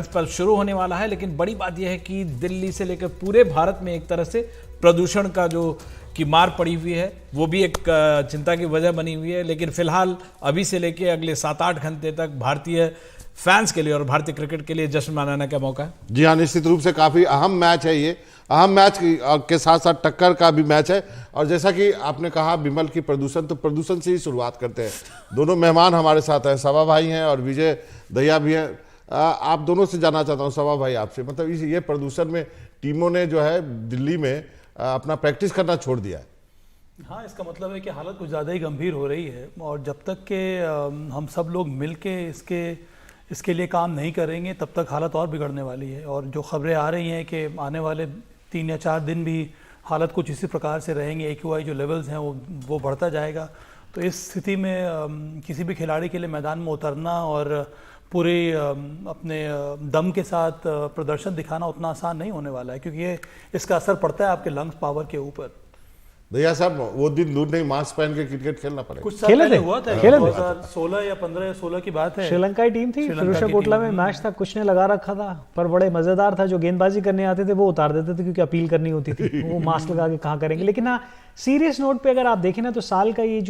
Spell शुरू होने वाला है, लेकिन बड़ी बात यह है कि दिल्ली से लेकर पूरे भारत में एक तरह से प्रदूषण का जो की मार पड़ी हुई है वो भी एक चिंता की वजह बनी हुई है। लेकिन फिलहाल अभी से लेकर अगले 7-8 घंटे तक भारतीय फैंस के लिए और भारतीय क्रिकेट के लिए जश्न मनाने का मौका है। जी हाँ, निश्चित रूप से काफी अहम मैच है ये। अहम मैच के साथ साथ टक्कर का भी मैच है। और जैसा कि आपने कहा विमल की प्रदूषण, तो प्रदूषण से ही शुरुआत करते हैं। दोनों मेहमान हमारे साथ हैं, सभा भाई हैं और विजय दहिया भी हैं। आप दोनों से जानना चाहता हूँ, सभा भाई आपसे, मतलब ये प्रदूषण में टीमों ने जो है दिल्ली में अपना प्रैक्टिस करना छोड़ दिया है। हाँ, इसका मतलब है कि हालत कुछ ज़्यादा ही गंभीर हो रही है और जब तक के हम सब लोग मिल के इसके लिए काम नहीं करेंगे तब तक हालत और बिगड़ने वाली है। और जो खबरें आ रही हैं कि आने वाले 3 या 4 दिन भी हालत कुछ इसी प्रकार से रहेंगे, AQI जो लेवल्स हैं वो बढ़ता जाएगा। तो इस स्थिति में किसी भी खिलाड़ी के लिए मैदान में उतरना और पूरे अपने दम के साथ प्रदर्शन दिखाना उतना आसान नहीं होने वाला है, क्योंकि इसका असर पड़ता है आपके लंग्स पावर के ऊपर। भैया साहब, वो दिन दूर नहीं, मास्क पहन के क्रिकेट खेलना पड़ेगा। कुछ साल पहले हुआ था, 2016 या 15 या 16 की बात है। श्रीलंका की टीम थी, फिरोजशाह कोटला में मैच था, कुछ ने लगा रखा था, पर बड़े मजेदार था। जो गेंदबाजी करने आते थे वो उतार देते थे क्योंकि अपील करनी होती थी। वो मास्क लगा के कहाँ करेंगे। लेकिन हाँ, सीरियस नोट पे अगर आप देखें ना, तो साल का ये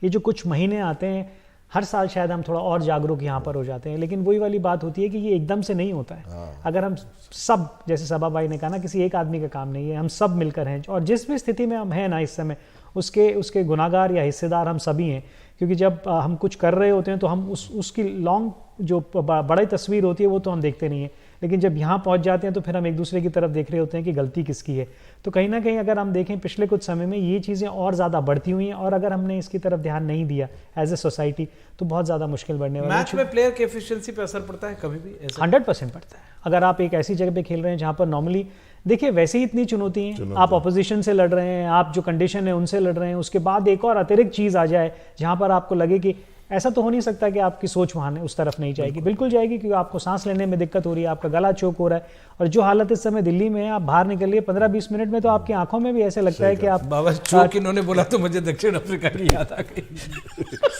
जो कुछ महीने आते हैं, हर साल शायद हम थोड़ा और जागरूक यहाँ पर हो जाते हैं। लेकिन वही वाली बात होती है कि ये एकदम से नहीं होता है। अगर हम सब, जैसे सभा भाई ने कहा ना, किसी एक आदमी का काम नहीं है, हम सब मिलकर हैं। और जिस भी स्थिति में हम हैं ना इस समय, उसके गुनाहगार या हिस्सेदार हम सभी हैं। क्योंकि जब हम कुछ कर रहे होते हैं तो हम उसकी लॉन्ग जो बड़ी तस्वीर होती है वो तो हम देखते नहीं हैं। लेकिन जब यहाँ पहुँच जाते हैं तो फिर हम एक दूसरे की तरफ देख रहे होते हैं कि गलती किसकी है। तो कहीं ना कहीं अगर हम देखें पिछले कुछ समय में ये चीज़ें और ज़्यादा बढ़ती हुई हैं, और अगर हमने इसकी तरफ ध्यान नहीं दिया एज ए सोसाइटी तो बहुत ज़्यादा मुश्किल बढ़ने वाली है। मैच में प्लेयर की एफिशिएंसी पे असर पड़ता है कभी भी? 100% पड़ता है। अगर आप एक ऐसी जगह पे खेल रहे हैं जहाँ पर नॉर्मली, देखिए वैसे ही इतनी चुनौती है, आप ऑपोजिशन से लड़ रहे हैं, आप जो कंडीशन है उनसे लड़ रहे हैं, उसके बाद एक और अतिरिक्त चीज़ आ जाए जहाँ पर आपको लगे कि ऐसा तो हो नहीं सकता कि आपकी सोच वहाँ उस तरफ नहीं जाएगी। बिल्कुल जाएगी, क्योंकि आपको सांस लेने में दिक्कत हो रही है, आपका गला चोक हो रहा है। और जो हालत इस समय दिल्ली में है, आप बाहर निकलिए 15-20 मिनट में तो आपकी आंखों में भी ऐसे लगता है कि आप बाबा चोक इन्होंने बोला तो मुझे दक्षिण अफ्रीका की याद आ गई।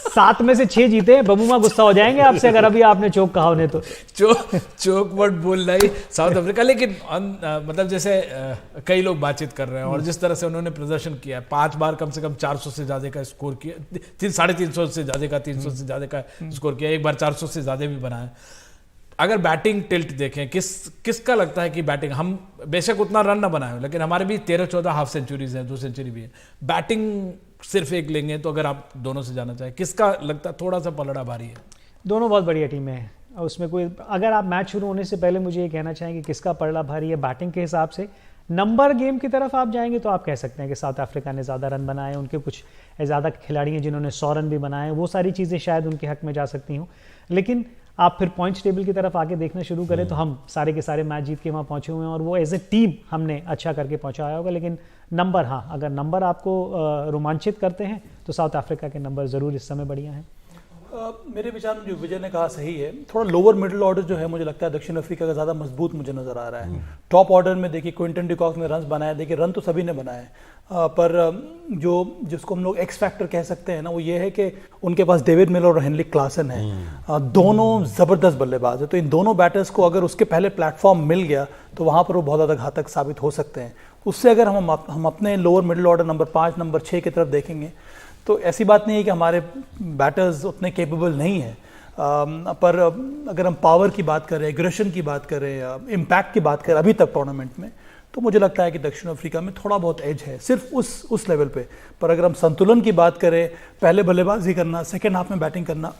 7 में से 6 जीते हैं। बबूमा गुस्सा हो जाएंगे आपसे अगर अभी आपने चोक कहा उन्हें तो। चोक वर्ड बोल रहा है साउथ अफ्रीका। लेकिन मतलब जैसे कई लोग बातचीत कर रहे हैं और जिस तरह से उन्होंने प्रदर्शन किया, 5 बार कम से कम 400 से ज्यादा का स्कोर किया, 350 से ज्यादा का, 300 से ज्यादा का स्कोर किया, एक बार 400 से ज्यादा भी बनाया। अगर बैटिंग टिल्ट देखें, किसका लगता है कि बैटिंग, हम बेशक उतना रन ना बनाए लेकिन हमारे भी 13-14 हाफ सेंचुरीज हैं, 2 सेंचुरी भी है, बैटिंग सिर्फ एक लेंगे तो अगर आप दोनों से जाना चाहें, किसका लगता है थोड़ा सा पलड़ा भारी है? दोनों बहुत बढ़िया टीमें हैं, उसमें कोई, अगर आप मैच शुरू होने से पहले मुझे ये कहना चाहेंगे किसका पलड़ा भारी है बैटिंग के हिसाब से, नंबर गेम की तरफ आप जाएंगे तो आप कह सकते हैं कि साउथ अफ्रीका ने ज़्यादा रन बनाए, उनके कुछ ज़्यादा खिलाड़ी हैं जिन्होंने 100 रन भी बनाए, वो सारी चीज़ें शायद उनके हक में जा सकती हूँ। लेकिन आप फिर पॉइंट्स टेबल की तरफ आके देखना शुरू करें तो हम सारे के सारे मैच जीत के वहाँ पहुँचे हुए हैं और वो एज ए टीम हमने अच्छा करके पहुँचाया होगा। लेकिन नंबर, हाँ, अगर नंबर आपको रोमांचित करते हैं तो साउथ अफ्रीका के नंबर ज़रूर इस समय बढ़िया हैं। मेरे विचार में जो विजय ने कहा सही है। थोड़ा लोअर मिडिल ऑर्डर जो है मुझे लगता है दक्षिण अफ्रीका का ज़्यादा मजबूत मुझे नज़र आ रहा है। टॉप ऑर्डर में देखिए क्विंटन डिकॉक ने रन बनाए, देखिए रन तो सभी ने बनाए, पर जिसको हम लोग एक्स फैक्टर कह सकते हैं ना, वो ये है कि उनके पास डेविड मिलर और हेनरिक क्लासन है, दोनों ज़बरदस्त बल्लेबाज है। तो इन दोनों बैटर्स को अगर उसके पहले प्लेटफॉर्म मिल गया तो वहाँ पर वो बहुत ज़्यादा घातक साबित हो सकते हैं। उससे अगर हम अपने lower middle order number 5, number 6 की तरफ देखेंगे तो ऐसी बात नहीं है कि हमारे बैटर्स उतने कैपेबल नहीं हैं, पर अगर हम पावर की बात करें, एग्रेशन की बात करें, इम्पैक्ट की बात करें अभी तक टूर्नामेंट में, तो मुझे लगता है कि दक्षिण अफ्रीका में थोड़ा बहुत एज है सिर्फ उस लेवल पे। पर अगर हम संतुलन की बात करें, पहले बल्लेबाजी करना, सेकेंड हाफ में बैटिंग करना,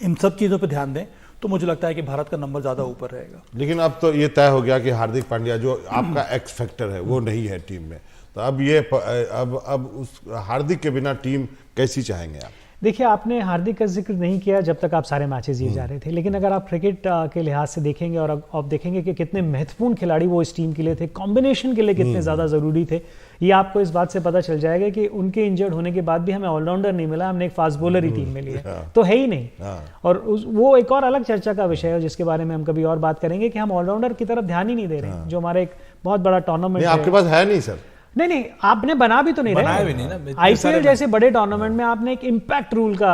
इन सब चीज़ों पर ध्यान दें तो मुझे लगता है कि भारत का नंबर ज़्यादा ऊपर रहेगा। लेकिन अब तो ये तय हो गया कि हार्दिक पांड्या जो आपका एक्स फैक्टर है वो नहीं है टीम में, तो अब उस हार्दिक के बिना टीम कैसी चाहेंगे आप? देखिए, आपने हार्दिक का जिक्र नहीं किया जब तक आप सारे मैचेस जीत जा रहे थे, लेकिन अगर आप क्रिकेट के लिहाज से देखेंगे और आप देखेंगे कि कितने महत्वपूर्ण खिलाड़ी वो इस टीम के लिए थे, कॉम्बिनेशन के लिए कितने ज़्यादा ज़रूरी थे, ये आपको इस बात से पता चल जाएगा कि उनके इंजर्ड होने के बाद भी हमें ऑलराउंडर नहीं मिला, हमने एक फास्ट बॉलर ही टीम में लिया, तो है ही नहीं। और वो एक और अलग चर्चा का विषय है जिसके बारे में हम कभी और बात करेंगे कि हम ऑलराउंडर की तरफ ध्यान ही नहीं दे रहे हैं, जो हमारा एक बहुत बड़ा टूर्नामेंट है। आपके पास है नहीं सर? नहीं आपने बना भी तो नहीं बनाया भी नहीं ना, रहे। इतने आईपीएल सारे जैसे बड़े टूर्नामेंट में आपने एक इम्पैक्ट रूल का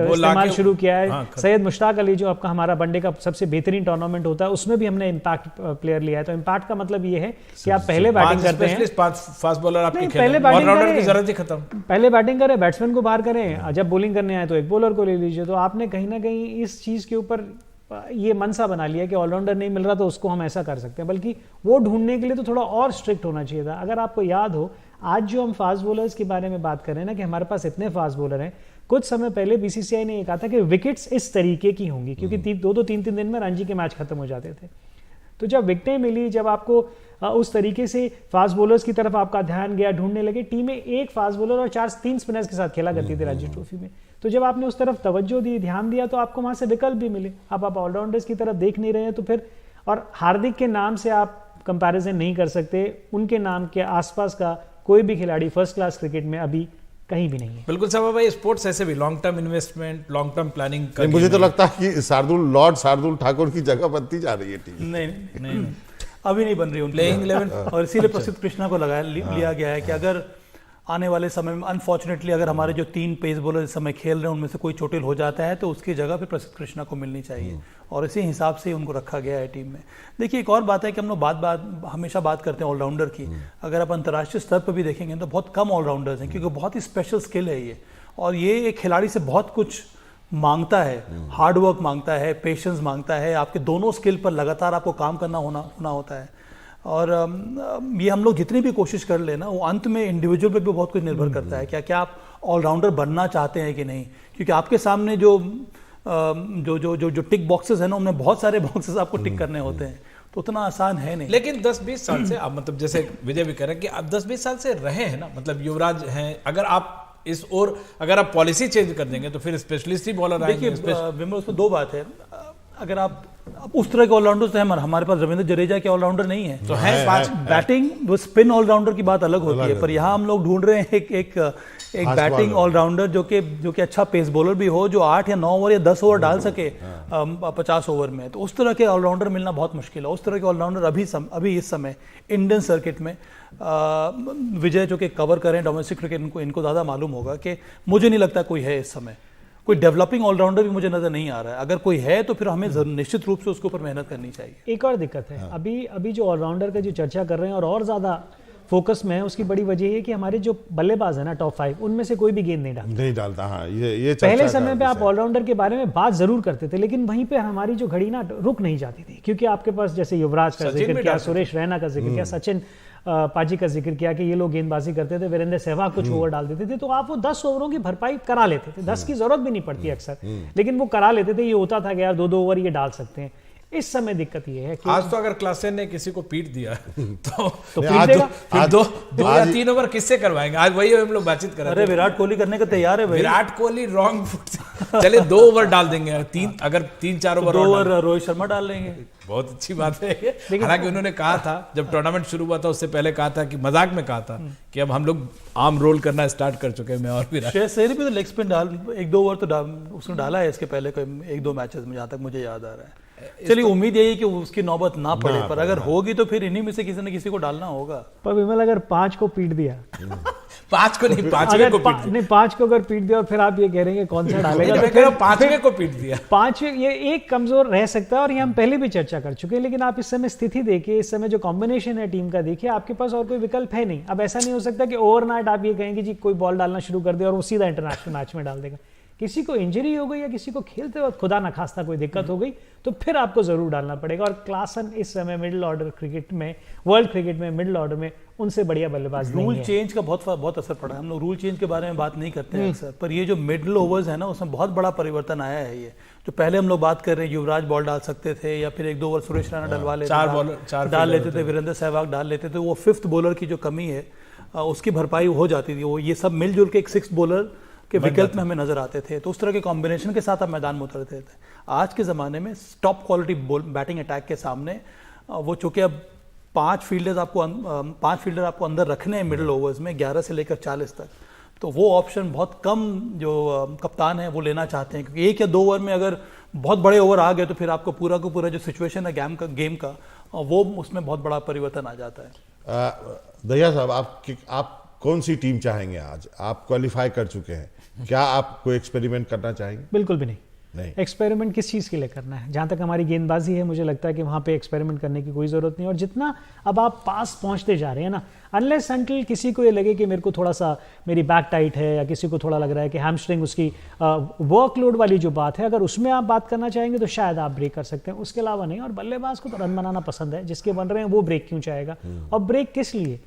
इस्तेमाल शुरू किया है। हाँ, सैयद मुश्ताक अली जो आपका हमारा वनडे का सबसे बेहतरीन टूर्नामेंट होता है उसमें भी हमने इम्पैक्ट प्लेयर लिया है। तो इम्पैक्ट का मतलब ये है कि आप पहले बैटिंग करते हैं, 5 फास्ट बॉलर आपके नहीं, खेल पहले में, बैटिंग ऑलराउंडर की करें। जरूरत ही खत्म। पहले बैटिंग करें, बैट्समैन को बाहर करें, जब बॉलिंग करने आए तो एक बॉलर को ले लीजिए। तो आपने कहीं ना कहीं इस चीज के ऊपर ये मनसा बना लिया कि ऑलराउंडर नहीं मिल रहा तो उसको हम ऐसा कर सकते हैं, बल्कि वो ढूंढने के लिए तो थोड़ा और स्ट्रिक्ट होना चाहिए था। अगर आपको याद हो, आज जो हम फास्ट बॉलर्स के बारे में बात कर रहे हैं ना कि हमारे पास इतने फास्ट बॉलर हैं, कुछ समय पहले बीसीसीआई ने ये कहा था कि विकेट्स इस तरीके की होंगी, क्योंकि 2-3 दिन में रणजी के मैच खत्म हो जाते थे। तो जब विकेटें मिली, जब आपको उस तरीके से फास्ट बॉलर्स की तरफ आपका ध्यान गया, ढूंढने लगे, टीमें एक फास्ट बॉलर और 3 स्पिनर्स के साथ खेला करती थी रणजी ट्रॉफी में। तो जब आपने उस तरफ तवज्जो दी, ध्यान दिया, तो आपको वहां से विकल्प भी मिले। अब आप ऑलराउंडर्स की तरफ देख नहीं रहे हैं तो फिर, और हार्दिक के नाम से आप कंपैरिजन नहीं कर सकते, उनके नाम के आसपास का कोई भी खिलाड़ी फर्स्ट क्लास क्रिकेट में अभी कहीं भी नहीं है। बिल्कुल साहब भाई, स्पोर्ट्स ऐसे भी long term investment, long term planning का मुझे तो लगता है कि लॉर्ड शार्दुल ठाकुर की जगह बनती जा रही है टीम। नहीं अभी नहीं बन रही उनकी प्लेइंग 11 और इसीलिए प्रसिद्ध कृष्णा को लिया गया है कि अगर आने वाले समय में अनफॉर्चुनेटली अगर हमारे जो 3 पेस बॉलर इस समय खेल रहे हैं उनमें से कोई चोटिल हो जाता है तो उसकी जगह फिर प्रसिद्ध कृष्णा को मिलनी चाहिए, और इसी हिसाब से उनको रखा गया है टीम में। देखिए एक और बात है कि हम लोग हमेशा बात करते हैं ऑलराउंडर की, अगर आप अंतर्राष्ट्रीय स्तर पर भी देखेंगे तो बहुत कम ऑलराउंडर्स हैं, क्योंकि बहुत ही स्पेशल स्किल है ये, और ये एक खिलाड़ी से बहुत कुछ मांगता है, हार्डवर्क मांगता है, पेशेंस मांगता है, आपके दोनों स्किल पर लगातार आपको काम करना होना होता है। और ये हम लोग जितनी भी कोशिश कर ले ना, वो अंत में इंडिविजुअल पे भी बहुत कुछ निर्भर करता है, क्या आप ऑलराउंडर बनना चाहते हैं कि नहीं, क्योंकि आपके सामने जो टिक बॉक्सेस है ना, उनमें बहुत सारे बॉक्सेस आपको टिक करने होते हैं, तो उतना आसान है नहीं। लेकिन 10-20 साल से आप, मतलब जैसे विजय भी कह रहे हैं कि आप 10-20 साल से रहे हैं ना, मतलब युवराज हैं, अगर आप अगर आप पॉलिसी चेंज कर देंगे तो फिर स्पेशलिस्ट ही बॉलर आएंगे। देखिए विमल, उसमें 2 बात है, अगर आप उस तरह के ऑलराउंडर्स हैं, हमारे पास रविंद्र जडेजा के ऑलराउंडर नहीं है, तो है 5 बैटिंग वो स्पिन ऑलराउंडर की बात अलग होती है, पर यहाँ हम लोग ढूंढ रहे हैं एक बैटिंग ऑलराउंडर जो कि अच्छा पेस बॉलर भी हो, जो 8 या 9 ओवर या 10 ओवर डाल सके 50 ओवर में। तो उस तरह के ऑलराउंडर मिलना बहुत मुश्किल है। उस तरह के ऑलराउंडर अभी इस समय इंडियन सर्किट में, विजय जो कि कवर करें डोमेस्टिक क्रिकेट, इनको ज़्यादा मालूम होगा कि मुझे नहीं लगता कोई है इस समय, कोई डेवलपिंग ऑलराउंडर भी मुझे नजर नहीं आ रहा है। अगर कोई है तो फिर हमें निश्चित रूप से उसके ऊपर मेहनत करनी चाहिए। एक और दिक्कत है, अभी जो ऑलराउंडर का जो चर्चा कर रहे हैं और ज्यादा फोकस में है, उसकी बड़ी वजह है कि हमारे जो बल्लेबाज है ना टॉप 5, उनमें से कोई भी गेंद नहीं डालता। हाँ, ये पहले समय पे आप ऑलराउंडर के बारे में बात जरूर करते थे, लेकिन वहीं पे हमारी जो घड़ी ना रुक नहीं जाती थी, क्योंकि आपके पास जैसे युवराज का जिक्र किया, सुरेश रैना का जिक्र किया, सचिन पाजी का जिक्र किया कि ये लोग गेंदबाजी करते थे, वीरेंद्र सहवाग कुछ ओवर डाल देते थे, तो आप वो 10 ओवरों की भरपाई करा लेते थे, 10 की जरूरत भी नहीं पड़ती अक्सर, लेकिन वो करा लेते थे। ये होता था कि यार 2-2 ओवर ये डाल सकते हैं। इस समय दिक्कत ये है कि आज तो अगर क्लासेन ने किसी को पीट दिया तो पीट देगा। फिर 2 या 3 ओवर किससे करवाएंगे? आज वही हम लोग बातचीत कर रहे थे। अरे विराट कोहली करने को तैयार है भाई। विराट कोहली रॉन्ग फुट से चले 2 ओवर डाल देंगे, अगर 3-4 ओवर 2 ओवर रोहित शर्मा डाल लेंगे, बहुत अच्छी बात है। हालांकि उन्होंने कहा था जब टूर्नामेंट शुरू हुआ था, उससे पहले कहा था कि मजाक में कहा था कि अब हम लोग आर्म रोल करना स्टार्ट कर चुके हैं, मैं और विराट। श्रेयस अय्यर भी तो लेग स्पिन 1-2 ओवर तो उसने डाला है इसके पहले कोई 1-2 मैचेस में, जहां तक मुझे याद आ रहा है। चलिए उम्मीद यही है कि उसकी नौबत ना पड़े, पर अगर होगी तो फिर इन्हीं में से किसी न किसी को डालना होगा। पर विमल अगर 5 को पीट दिया 5 को नहीं, 5वें को पीट नहीं 5 को अगर पीट दिया और फिर आप ये कह रहे हैं कौन सा डालेगा, मैं कह रहा हूं 5वें को पीट दिया। 5वें ये एक कमजोर रह सकता है, और ये हम पहले भी चर्चा कर चुके हैं, लेकिन आप इस समय स्थिति देखिए, इस समय जो कॉम्बिनेशन है टीम का देखिए, आपके पास और कोई विकल्प है नहीं। अब ऐसा नहीं हो सकता कि ओवरनाइट आप ये कहेंगे जी कोई बॉल डालना शुरू कर दे और वो सीधा इंटरनेशनल मैच में डाल देगा। किसी को इंजरी हो गई या किसी को खेलते वक्त खुदा न खास्ता कोई दिक्कत हो गई तो फिर आपको जरूर डालना पड़ेगा। और क्लासन इस समय मिडिल ऑर्डर क्रिकेट में, वर्ल्ड क्रिकेट में मिडिल ऑर्डर में उनसे बढ़िया बल्लेबाज नहीं है। रूल चेंज का बहुत असर पड़ा है। हम लोग रूल चेंज के बारे में बात नहीं करते हैं अक्सर, पर ये जो मिडिल ओवर्स है ना, उसमें बहुत बड़ा परिवर्तन आया है। ये जो पहले हम लोग बात कर रहे हैं, युवराज बॉल डाल सकते थे या फिर 1-2 ओवर सुरेश रैना डलवा लेते, 4 डाल लेते थे, वीरेंद्र सहवाग डाल लेते थे, वो 5th बॉलर की जो कमी है उसकी भरपाई हो जाती थी। वो ये सब मिलजुल के एक 6th बॉलर के विकल्प में हमें नजर आते थे, तो उस तरह के कॉम्बिनेशन के साथ आप मैदान में उतरते थे। आज के ज़माने में टॉप क्वालिटी बैटिंग अटैक के सामने वो चूँकि अब 5 फील्डर आपको अंदर रखने हैं मिडिल ओवर्स में 11 से लेकर 40 तक, तो वो ऑप्शन बहुत कम जो कप्तान है वो लेना चाहते हैं, क्योंकि 1 या 2 ओवर में अगर बहुत बड़े ओवर आ गए तो फिर आपको पूरा का पूरा जो सिचुएशन है गेम का वो उसमें बहुत बड़ा परिवर्तन आ जाता है। दहिया साहब, आप कौन सी टीम चाहेंगे आज? आप क्वालिफाई कर चुके हैं, क्या आप कोई एक्सपेरिमेंट करना चाहेंगे? बिल्कुल भी नहीं। नहीं। एक्सपेरिमेंट किस चीज़ के लिए करना है? जहाँ तक हमारी गेंदबाजी है, मुझे लगता है कि वहाँ पे एक्सपेरिमेंट करने की कोई ज़रूरत नहीं। और जितना अब आप पास पहुँचते जा रहे हैं ना, अनलेस अनटिल किसी को ये लगे कि मेरे को थोड़ा सा मेरी बैक टाइट है, या किसी को थोड़ा लग रहा है कि हैमस्ट्रिंग, उसकी वर्कलोड वाली जो बात है, अगर उसमें आप बात करना चाहेंगे तो शायद आप ब्रेक कर सकते हैं, उसके अलावा नहीं। और बल्लेबाज को तो रन बनाना पसंद है, जिसके बन रहे हैं वो ब्रेक क्यों चाहेगा? और ब्रेक किस लिए?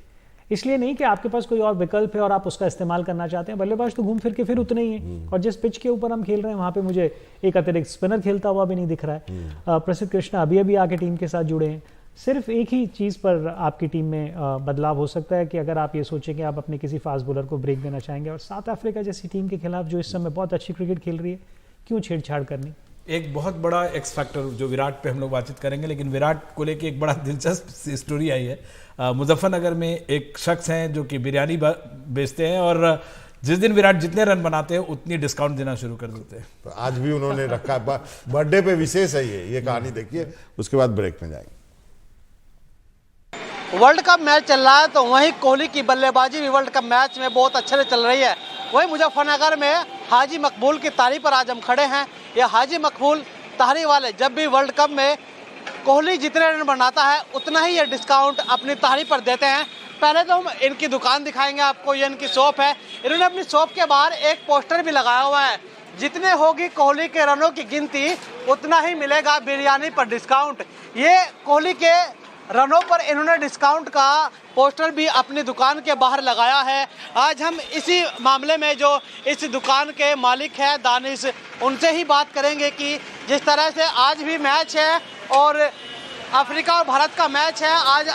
इसलिए नहीं कि आपके पास कोई और विकल्प है और आप उसका इस्तेमाल करना चाहते हैं। बल्लेबाज तो घूम फिर के फिर उतने ही है। और जिस पिच के ऊपर हम खेल रहे हैं वहाँ पे मुझे एक अतिरिक्त स्पिनर खेलता हुआ भी नहीं दिख रहा है। प्रसिद्ध कृष्णा अभी आके टीम के साथ जुड़े हैं। सिर्फ एक ही चीज़ पर आपकी टीम में बदलाव हो सकता है कि अगर आप ये सोचें कि आप अपने किसी फास्ट बॉलर को ब्रेक देना चाहेंगे। और साउथ अफ्रीका जैसी टीम के खिलाफ जो इस समय बहुत अच्छी क्रिकेट खेल रही है, क्यों छेड़छाड़ करनी? एक बहुत बड़ा एक्स फैक्टर जो विराट पे हम लोग बातचीत करेंगे, लेकिन विराट को लेके एक बड़ा दिलचस्प स्टोरी आई है। मुजफ्फरनगर में एक शख्स हैं जो कि बिरयानी बेचते हैं, और जिस दिन विराट जितने रन बनाते हैं उतनी डिस्काउंट देना शुरू कर देते हैं। तो आज भी उन्होंने रखा, बर्थडे पे विशेष है ये कहानी देखिए, उसके बाद ब्रेक में जाएंगे। वर्ल्ड कप मैच चल रहा है, तो वहीं कोहली की बल्लेबाजी भी वर्ल्ड कप मैच में बहुत अच्छे से चल रही है। वहीं मुजफ्फरनगर में हाजी मकबूल की तारी पर आज हम खड़े हैं। ये हाजी मकबूल तारी वाले जब भी वर्ल्ड कप में कोहली जितने रन बनाता है उतना ही ये डिस्काउंट अपनी तारी पर देते हैं। पहले तो हम इनकी दुकान दिखाएंगे आपको, ये इनकी शॉप है। इन्होंने अपनी शॉप के बाहर एक पोस्टर भी लगाया हुआ है, जितने होगी कोहली के रनों की गिनती उतना ही मिलेगा बिरयानी पर डिस्काउंट। ये कोहली के रनों पर इन्होंने डिस्काउंट का पोस्टर भी अपनी दुकान के बाहर लगाया है। आज हम इसी मामले में जो इस दुकान के मालिक हैं दानिश, उनसे ही बात करेंगे कि जिस तरह से आज भी मैच है और अफ्रीका और भारत का मैच है, आज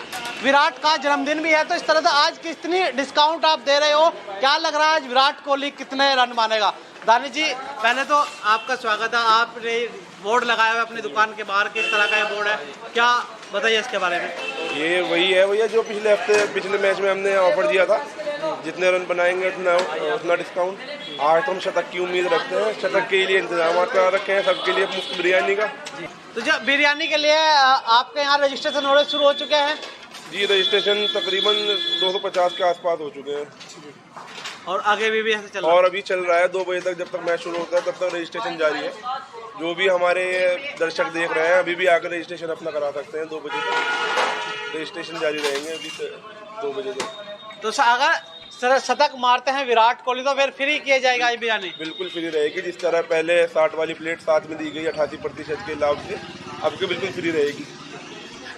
विराट का जन्मदिन भी है, तो इस तरह से आज कितनी डिस्काउंट आप दे रहे हो? क्या लग रहा है आज विराट कोहली कितने रन मानेगा? दानिश जी, पहले तो आपका स्वागत है। आपने बोर्ड लगाया हुआ है अपनी दुकान के बाहर, किस तरह का ये बोर्ड है, क्या बताइए इसके बारे में? ये वही है भैया जो पिछले मैच में हमने ऑफर दिया था, जितने रन बनाएंगे उतना डिस्काउंट। आज तो हम शतक की उम्मीद रखते हैं, शतक के लिए इंतजाम करा रखे हैं सबके लिए मुफ्त बिरयानी का। तो जो बिरयानी के लिए आपके यहाँ रजिस्ट्रेशन होने शुरू हो चुके हैं? जी, रजिस्ट्रेशन तकरीबन 250 के आसपास हो चुके हैं और आगे भी ऐसे चल रहा है? और अभी चल रहा है 2 बजे तक, जब तक मैच शुरू होता है तब तक रजिस्ट्रेशन जारी है। जो भी हमारे दर्शक देख रहे हैं अभी भी आकर रजिस्ट्रेशन अपना करा सकते हैं। 2 बजे तक रजिस्ट्रेशन जारी रहेंगे, अभी 2 बजे तक। तो अगर शतक मारते हैं विराट कोहली तो फिर फ्री किया जाएगा ये बिरयानी? बिल्कुल फ्री रहेगी, जिस तरह पहले 60 वाली प्लेट साथ में दी गई 88% के लाभ से, अब के बिल्कुल फ्री रहेगी।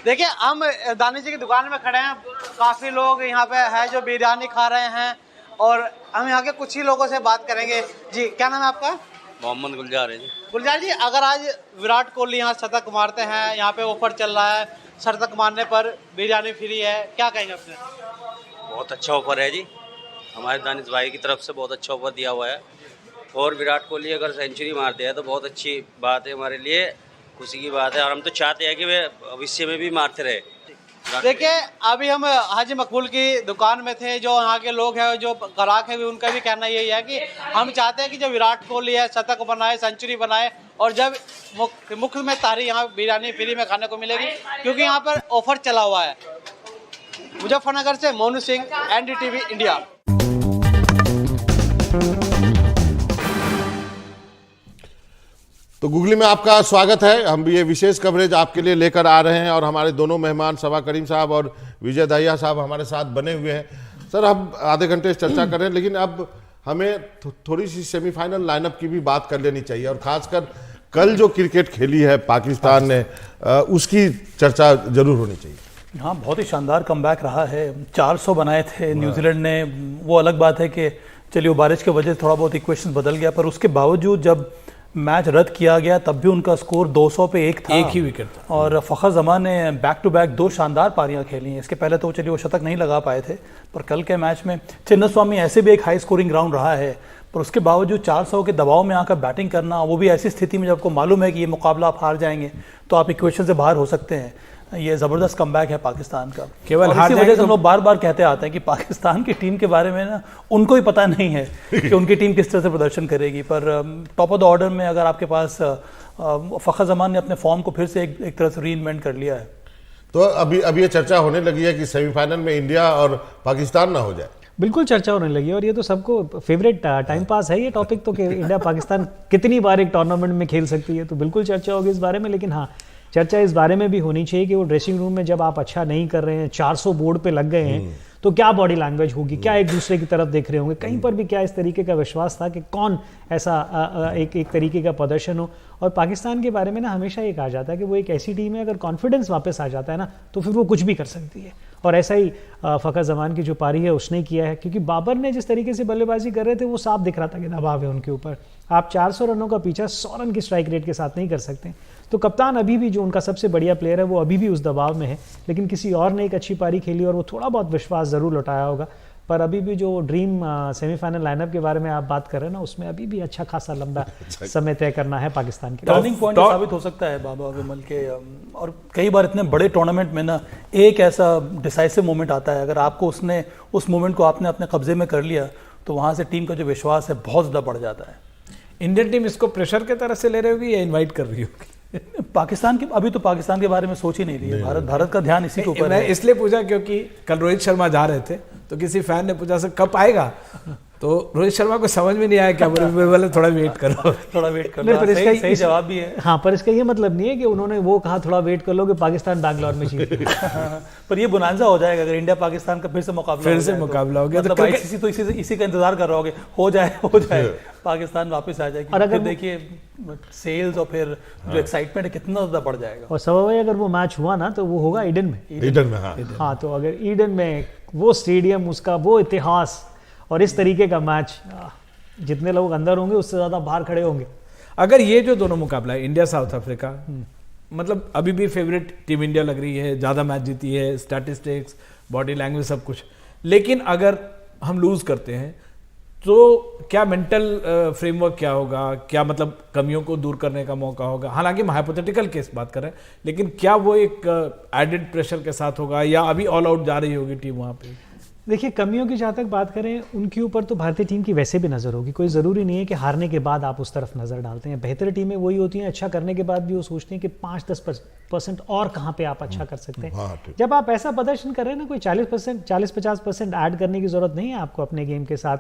देखिए, हम दानिश जी की दुकान में खड़े हैं, काफ़ी लोग यहाँ पे है जो बिरयानी खा रहे हैं और हम यहाँ के कुछ ही लोगों से बात करेंगे। जी, क्या नाम है आपका? मोहम्मद गुलजार है जी। गुलजार जी, अगर आज विराट कोहली यहाँ शतक मारते हैं, यहाँ पे ऑफर चल रहा है, शतक मारने पर बिरयानी फ्री है, क्या कहेंगे आपने? बहुत अच्छा ऑफर है जी, हमारे दानिश भाई की तरफ से बहुत अच्छा ऑफर दिया हुआ है। और विराट कोहली अगर सेंचुरी मारते हैं तो बहुत अच्छी बात है, हमारे लिए खुशी की बात है, और हम तो चाहते हैं कि वे भविष्य में भी मारते रहे। देखिए, अभी हम हाजी मकबूल की दुकान में थे, जो यहाँ के लोग हैं, जो ग्राहक है, भी उनका भी कहना यही है कि हम चाहते हैं कि जो विराट कोहली है शतक बनाए, सेंचुरी बनाए, और जब मुफ्त में तारी यहाँ बिरयानी फ्री में खाने को मिलेगी, क्योंकि यहाँ पर ऑफर चला हुआ है। मुजफ्फरनगर से मोनू सिंह, NDTV इंडिया। तो गूगली में आपका स्वागत है। हम ये विशेष कवरेज आपके लिए लेकर आ रहे हैं और हमारे दोनों मेहमान सबा करीम साहब और विजय दहिया साहब हमारे साथ बने हुए हैं। सर, हम आधे घंटे से चर्चा कर रहे हैं, लेकिन अब हमें थोड़ी सी सेमीफाइनल लाइनअप की भी बात कर लेनी चाहिए, और खासकर कल जो क्रिकेट खेली है पाकिस्तान ने, उसकी चर्चा जरूर होनी चाहिए। हाँ, बहुत ही शानदार कमबैक रहा है। 400 बनाए थे न्यूजीलैंड ने। वो अलग बात है कि चलिए बारिश की वजह से थोड़ा बहुत इक्वेशन बदल गया, पर उसके बावजूद जब मैच रद्द किया गया तब भी उनका स्कोर 200 पे 1 था, एक ही विकेट था। और फ़खर जमान ने बैक टू बैक 2 शानदार पारियां खेली हैं। इसके पहले तो चलिए वो शतक नहीं लगा पाए थे, पर कल के मैच में चिन्नस्वामी ऐसे भी एक हाई स्कोरिंग ग्राउंड रहा है, पर उसके बावजूद 400 के दबाव में आकर बैटिंग करना, वो भी ऐसी स्थिति में जब आपको मालूम है कि ये मुकाबला आप हार जाएंगे तो आप इक्वेशन से बाहर हो सकते हैं। ये ज़बरदस्त कमबैक है पाकिस्तान का। केवल हार वजह से हम लोग बार बार कहते आते हैं कि पाकिस्तान की टीम के बारे में ना उनको ही पता नहीं है कि उनकी टीम किस तरह से प्रदर्शन करेगी, पर टॉप ऑफ द ऑर्डर में अगर आपके पास फ़खर जमान ने अपने फॉर्म को फिर से एक तरह से री इन्वेंट कर लिया है। तो अभी ये चर्चा होने लगी है कि सेमीफाइनल में इंडिया और पाकिस्तान ना हो जाए। बिल्कुल चर्चा होने लगी और ये तो सबको फेवरेट टाइम पास है ये टॉपिक तो कि इंडिया पाकिस्तान कितनी बार एक टूर्नामेंट में खेल सकती है, तो बिल्कुल चर्चा होगी इस बारे में। लेकिन हाँ, चर्चा इस बारे में भी होनी चाहिए कि वो ड्रेसिंग रूम में जब आप अच्छा नहीं कर रहे हैं, 400 बोर्ड पे लग गए हैं, तो क्या बॉडी लैंग्वेज होगी, क्या एक दूसरे की तरफ देख रहे होंगे, कहीं पर भी क्या इस तरीके का विश्वास था कि कौन ऐसा एक तरीके का प्रदर्शन हो। और पाकिस्तान के बारे में ना हमेशा ये कहा जाता है कि वो एक ऐसी टीम है, अगर कॉन्फिडेंस वापस आ जाता है ना तो फिर वो कुछ भी कर सकती है। और ऐसा ही फ़खर जमान की जो पारी है उसने किया है, क्योंकि बाबर ने जिस तरीके से बल्लेबाजी कर रहे थे वो साफ दिख रहा था कि दबाव है उनके ऊपर। आप 400 रनों का पीछा 100 रन की स्ट्राइक रेट के साथ नहीं कर सकते। तो कप्तान अभी भी जो उनका सबसे बढ़िया प्लेयर है वो अभी भी उस दबाव में है, लेकिन किसी और ने एक अच्छी पारी खेली और वो थोड़ा बहुत विश्वास ज़रूर लौटाया होगा। पर अभी भी जो ड्रीम सेमीफाइनल लाइनअप के बारे में आप बात कर रहे हैं ना, उसमें अभी भी अच्छा खासा लंबा समय तय करना है पाकिस्तान के। टर्निंग पॉइंट साबित हो सकता है बाबा विमल के, और कई बार इतने बड़े टूर्नामेंट में ना एक ऐसा डिसाइसिव मोमेंट आता है, अगर आपको उस मोमेंट को आपने अपने कब्जे में कर लिया तो वहाँ से टीम का जो विश्वास है बहुत ज़्यादा बढ़ जाता है। इंडियन टीम इसको प्रेशर के तरह से ले रही होगी या इनवाइट कर रही होगी? पाकिस्तान के अभी तो पाकिस्तान के बारे में सोच ही नहीं रही है। भारत का ध्यान इसी के ऊपर मैं है। इसलिए पूछा क्योंकि कल रोहित शर्मा जा रहे थे तो किसी फैन ने पूछा सर कब आएगा, तो रोहित शर्मा को समझ में नहीं आया क्या बोले थोड़ा वेट करो, थोड़ा वेट कर नहीं, लो। पर इसका सही जवाब भी है। हाँ, पर इसका ये मतलब नहीं है कि उन्होंने वो कहा थोड़ा वेट कर लो कि पाकिस्तान बैंगलोर में जीते। पर ये बुनांजा हो जाएगा अगर इंडिया पाकिस्तान का फिर से मुकाबला हो गया तो आईसीसी तो इसी का इंतजार कर रहा होगा, हो जाए पाकिस्तान वापस आ जाएगी। और अगर देखिए सेल्स और फिर जो एक्साइटमेंट है कितना ज्यादा बढ़ जाएगा। और सब भाई अगर वो मैच हुआ ना तो वो होगा ईडन में। हाँ, तो अगर ईडन में वो स्टेडियम, उसका वो इतिहास और इस तरीके का मैच, जितने लोग अंदर होंगे उससे ज्यादा बाहर खड़े होंगे। अगर ये जो दोनों मुकाबला है इंडिया साउथ अफ्रीका, मतलब अभी भी फेवरेट टीम इंडिया लग रही है, ज़्यादा मैच जीती है, स्टैटिस्टिक्स, बॉडी लैंग्वेज सब कुछ, लेकिन अगर हम लूज करते हैं तो क्या मेंटल फ्रेमवर्क क्या होगा, क्या मतलब कमियों को दूर करने का मौका होगा? हालांकि हम हाइपोथेटिकल केस बात कर रहे हैं, लेकिन क्या वो एक एडेड प्रेशर के साथ होगा या अभी ऑल आउट जा रही होगी टीम वहाँ पे? देखिए, कमियों की जहाँ तक बात करें उनके ऊपर तो भारतीय टीम की वैसे भी नज़र होगी। कोई ज़रूरी नहीं है कि हारने के बाद आप उस तरफ नज़र डालते हैं। बेहतर टीमें वही होती हैं अच्छा करने के बाद भी वो सोचती हैं कि 5-10% और कहाँ पे आप अच्छा कर सकते हैं। जब आप ऐसा प्रदर्शन कर रहे हैं ना, कोई 40-50% ऐड करने की ज़रूरत नहीं है आपको अपने गेम के साथ।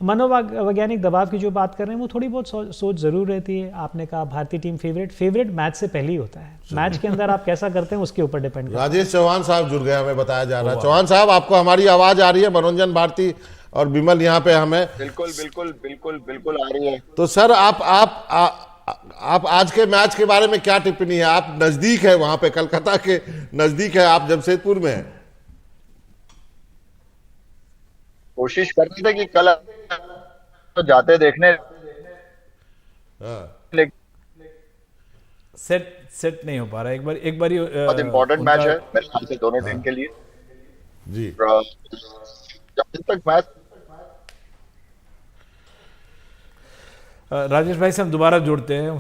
मनोवैज्ञानिक दबाव की जो बात कर रहे हैं वो थोड़ी बहुत सोच जरूर रहती है। आपने कहा भारतीय टीम फेवरेट मैच से पहले ही होता है, मैच के अंदर आप कैसा करते हैं उसके ऊपर डिपेंड करता है। राजेश चौहान साहब जुड़ गए, हमें बताया जा रहा है। चौहान साहब, आपको हमारी आवाज आ रही है? मनोरंजन भारती और विमल यहाँ पे हमें बिल्कुल आ रही है। तो सर आप आज के मैच के बारे में क्या टिप्पणी है? आप नजदीक है, वहां पे कलकत्ता के नजदीक है, आप जमशेदपुर में है। कोशिश कर रहे थे कि कल तो जाते देखने, सेट नहीं हो पा रहा। एक बार बहुत इंपॉर्टेंट मैच है मेरे ख्याल से दोनों टीम के लिए जी। जब तक मैच राजेश भाई से हम दोबारा जोड़ते हैं।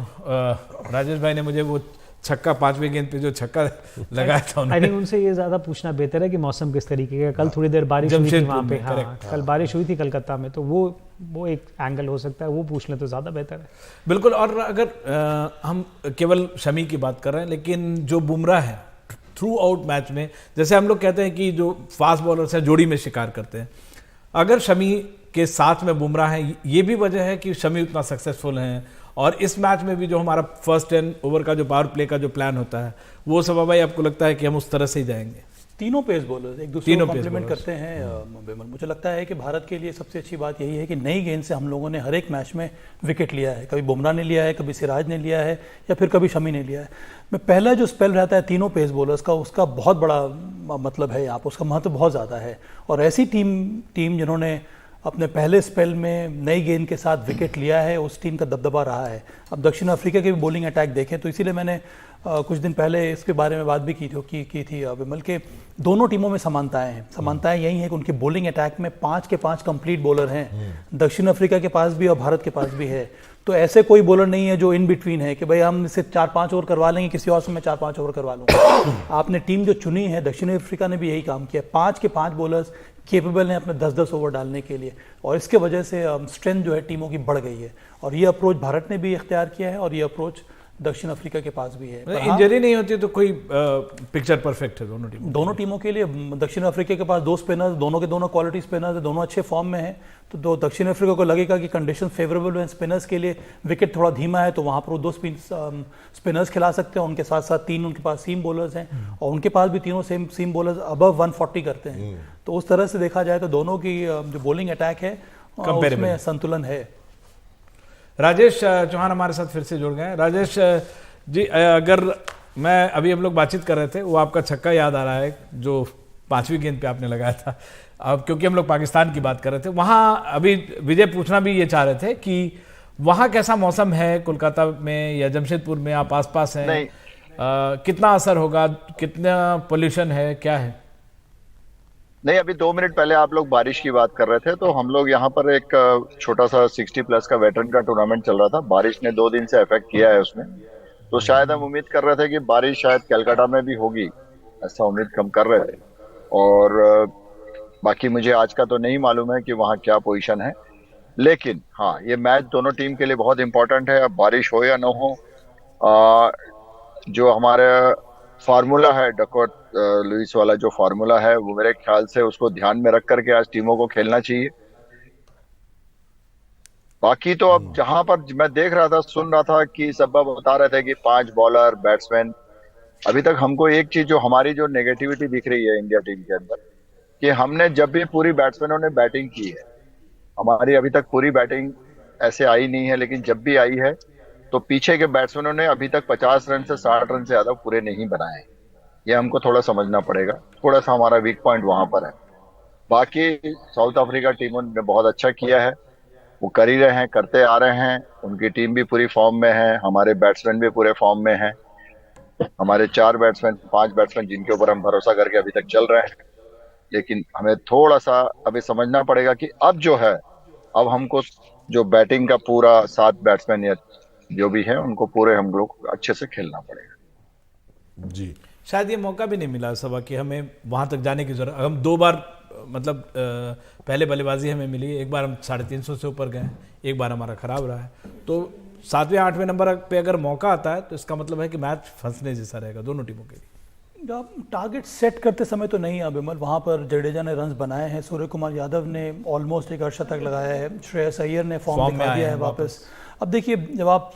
राजेश भाई ने मुझे वो छक्का 5वें गेंद पे जो छक्का लगाया था आई थिंक उनसे ये ज्यादा पूछना बेहतर है कि मौसम किस तरीके का। कल थोड़ी देर बारिश हुई थी वहाँ पे, हाँ कल बारिश हुई थी कलकत्ता में, तो वो एक एंगल हो सकता है, वो पूछ ले तो ज्यादा बेहतर है। बिल्कुल। और अगर हम केवल शमी की बात कर रहे हैं, लेकिन जो बुमराह है थ्रू आउट मैच में, जैसे हम लोग कहते हैं कि जो फास्ट बॉलर्स हैं जोड़ी में शिकार करते हैं, अगर शमी के साथ में बुमराह है, ये भी वजह है कि शमी उतना सक्सेसफुल हैं। और इस मैच में भी जो हमारा फर्स्ट 10 ओवर का जो पावर प्ले का जो प्लान होता है, वो सब भाई आपको लगता है कि हम उस तरह से ही जाएंगे? तीनों पेस बॉलर्स एक दूसरे को कॉम्प्लीमेंट करते हैं। मुझे लगता है कि भारत के लिए सबसे अच्छी बात यही है कि नई गेंद से हम लोगों ने हर एक मैच में विकेट लिया है। कभी बुमराह ने लिया है, कभी सिराज ने लिया है, या फिर कभी शमी ने लिया है। मैं पहला जो स्पेल रहता है तीनों पेस बॉलर्स का, उसका बहुत बड़ा मतलब है, आप उसका महत्व बहुत ज़्यादा है। और ऐसी टीम जिन्होंने अपने पहले स्पेल में नई गेंद के साथ विकेट लिया है, उस टीम का दबदबा रहा है। अब दक्षिण अफ्रीका के भी बॉलिंग अटैक देखें तो इसीलिए मैंने कुछ दिन पहले इसके बारे में बात भी की थी विमल के दोनों टीमों में समानताएं हैं। समानताएं यही है कि उनके बॉलिंग अटैक में 5 के 5 कंप्लीट बॉलर हैं, दक्षिण अफ्रीका के पास भी और भारत के पास भी है। तो ऐसे कोई बॉलर नहीं है जो इन बिटवीन है कि भाई हम इसे 4-5 ओवर करवा लेंगे, किसी और से मैं 4-5 ओवर करवा लूँगा। आपने टीम जो चुनी है, दक्षिण अफ्रीका ने भी यही काम किया। 5 के 5 बॉलर्स केपेबल हैं अपने 10-10 ओवर डालने के लिए, और इसके वजह से स्ट्रेंथ जो है टीमों की बढ़ गई है। और ये अप्रोच भारत ने भी इख्तियार किया है और ये अप्रोच दक्षिण अफ्रीका के पास भी है। पर हाँ, इंजरी नहीं होती तो कोई पिक्चर परफेक्ट है दोनों टीमों के लिए। दक्षिण अफ्रीका के पास 2 स्पिनर्स, दोनों के दोनों क्वालिटी स्पिनर्स, दोनों अच्छे फॉर्म में हैं, तो दक्षिण अफ्रीका को लगेगा कि कंडीशन फेवरेबल है स्पिनर्स के लिए, विकेट थोड़ा धीमा है, तो वहाँ पर वो 2 स्पिनर्स खिला सकते हैं। उनके साथ साथ 3 उनके पास सीम बॉलर्स हैं, और उनके पास भी तीनों सीम बॉलर्स अबव 140 करते हैं। तो उस तरह से देखा जाए तो दोनों की जो बॉलिंग अटैक है उसमें संतुलन है। राजेश चौहान हमारे साथ फिर से जुड़ गए हैं। राजेश जी, अगर मैं अभी हम लोग बातचीत कर रहे थे, वो आपका छक्का याद आ रहा है जो 5वीं गेंद पे आपने लगाया था। अब क्योंकि हम लोग पाकिस्तान की बात कर रहे थे, वहाँ अभी विजय पूछना भी ये चाह रहे थे कि वहाँ कैसा मौसम है, कोलकाता में या जमशेदपुर में, आप आसपास हैं, कितना असर होगा, कितना पोल्यूशन है, क्या है? नहीं, अभी 2 मिनट पहले आप लोग बारिश की बात कर रहे थे, तो हम लोग यहाँ पर एक छोटा सा 60+ का वेटरन का टूर्नामेंट चल रहा था। बारिश ने 2 दिन से इफेक्ट किया है उसमें, तो शायद हम उम्मीद कर रहे थे कि बारिश शायद कलकत्ता में भी होगी, ऐसा उम्मीद हम कर रहे थे। और बाकी मुझे आज का तो नहीं मालूम है कि वहाँ क्या पोजीशन है, लेकिन हाँ, ये मैच दोनों टीम के लिए बहुत इंपॉर्टेंट है। अब बारिश हो या न हो, जो हमारे फार्मूला है डकवर्थ लुइस वाला, जो फार्मूला है, वो मेरे ख्याल से उसको ध्यान में रख करके आज टीमों को खेलना चाहिए। बाकी तो अब जहां पर मैं देख रहा था, सुन रहा था कि सब बता रहे थे कि 5 बॉलर बैट्समैन, अभी तक हमको एक चीज जो हमारी जो नेगेटिविटी दिख रही है इंडिया टीम के अंदर, कि हमने जब भी पूरी बैट्समैनों ने बैटिंग की है, हमारी अभी तक पूरी बैटिंग ऐसे आई नहीं है, लेकिन जब भी आई है तो पीछे के बैट्समैनों ने अभी तक 50 रन से 60 रन से ज्यादा पूरे नहीं बनाए। ये हमको थोड़ा समझना पड़ेगा, थोड़ा सा हमारा वीक पॉइंट वहां पर है। बाकी साउथ अफ्रीका टीमों ने बहुत अच्छा किया है, वो कर ही रहे हैं, करते आ रहे हैं, उनकी टीम भी पूरी फॉर्म में है, हमारे बैट्समैन भी पूरे फॉर्म में हैं। हमारे 4 बैट्समैन 5 बैट्समैन जिनके ऊपर हम भरोसा करके अभी तक चल रहे हैं, लेकिन हमें थोड़ा सा अभी समझना पड़ेगा कि अब जो है, अब हमको जो बैटिंग का पूरा 7 बैट्समैन या जो भी है उनको पूरे हम लोग अच्छे से खेलना पड़ेगा। जी, शायद ये मौका भी नहीं मिला सभा कि हमें वहां तक जाने की जरूरत। हम 2 बार मतलब पहले बल्लेबाजी हमें मिली, एक बार हम 350 से ऊपर गए, एक बार हमारा खराब रहा है। तो 7वें 8वें नंबर पे अगर मौका आता है तो इसका मतलब है कि मैच फंसने जैसा रहेगा दोनों टीमों के लिए। टारगेट सेट करते समय तो नहीं अभिमल, वहाँ पर जडेजा ने रन्स बनाए हैं, सूर्य कुमार यादव ने ऑलमोस्ट एक अर्धशतक लगाया है, श्रेयस अय्यर ने फॉर्म दिखा दिया है वापस। अब देखिए, जब आप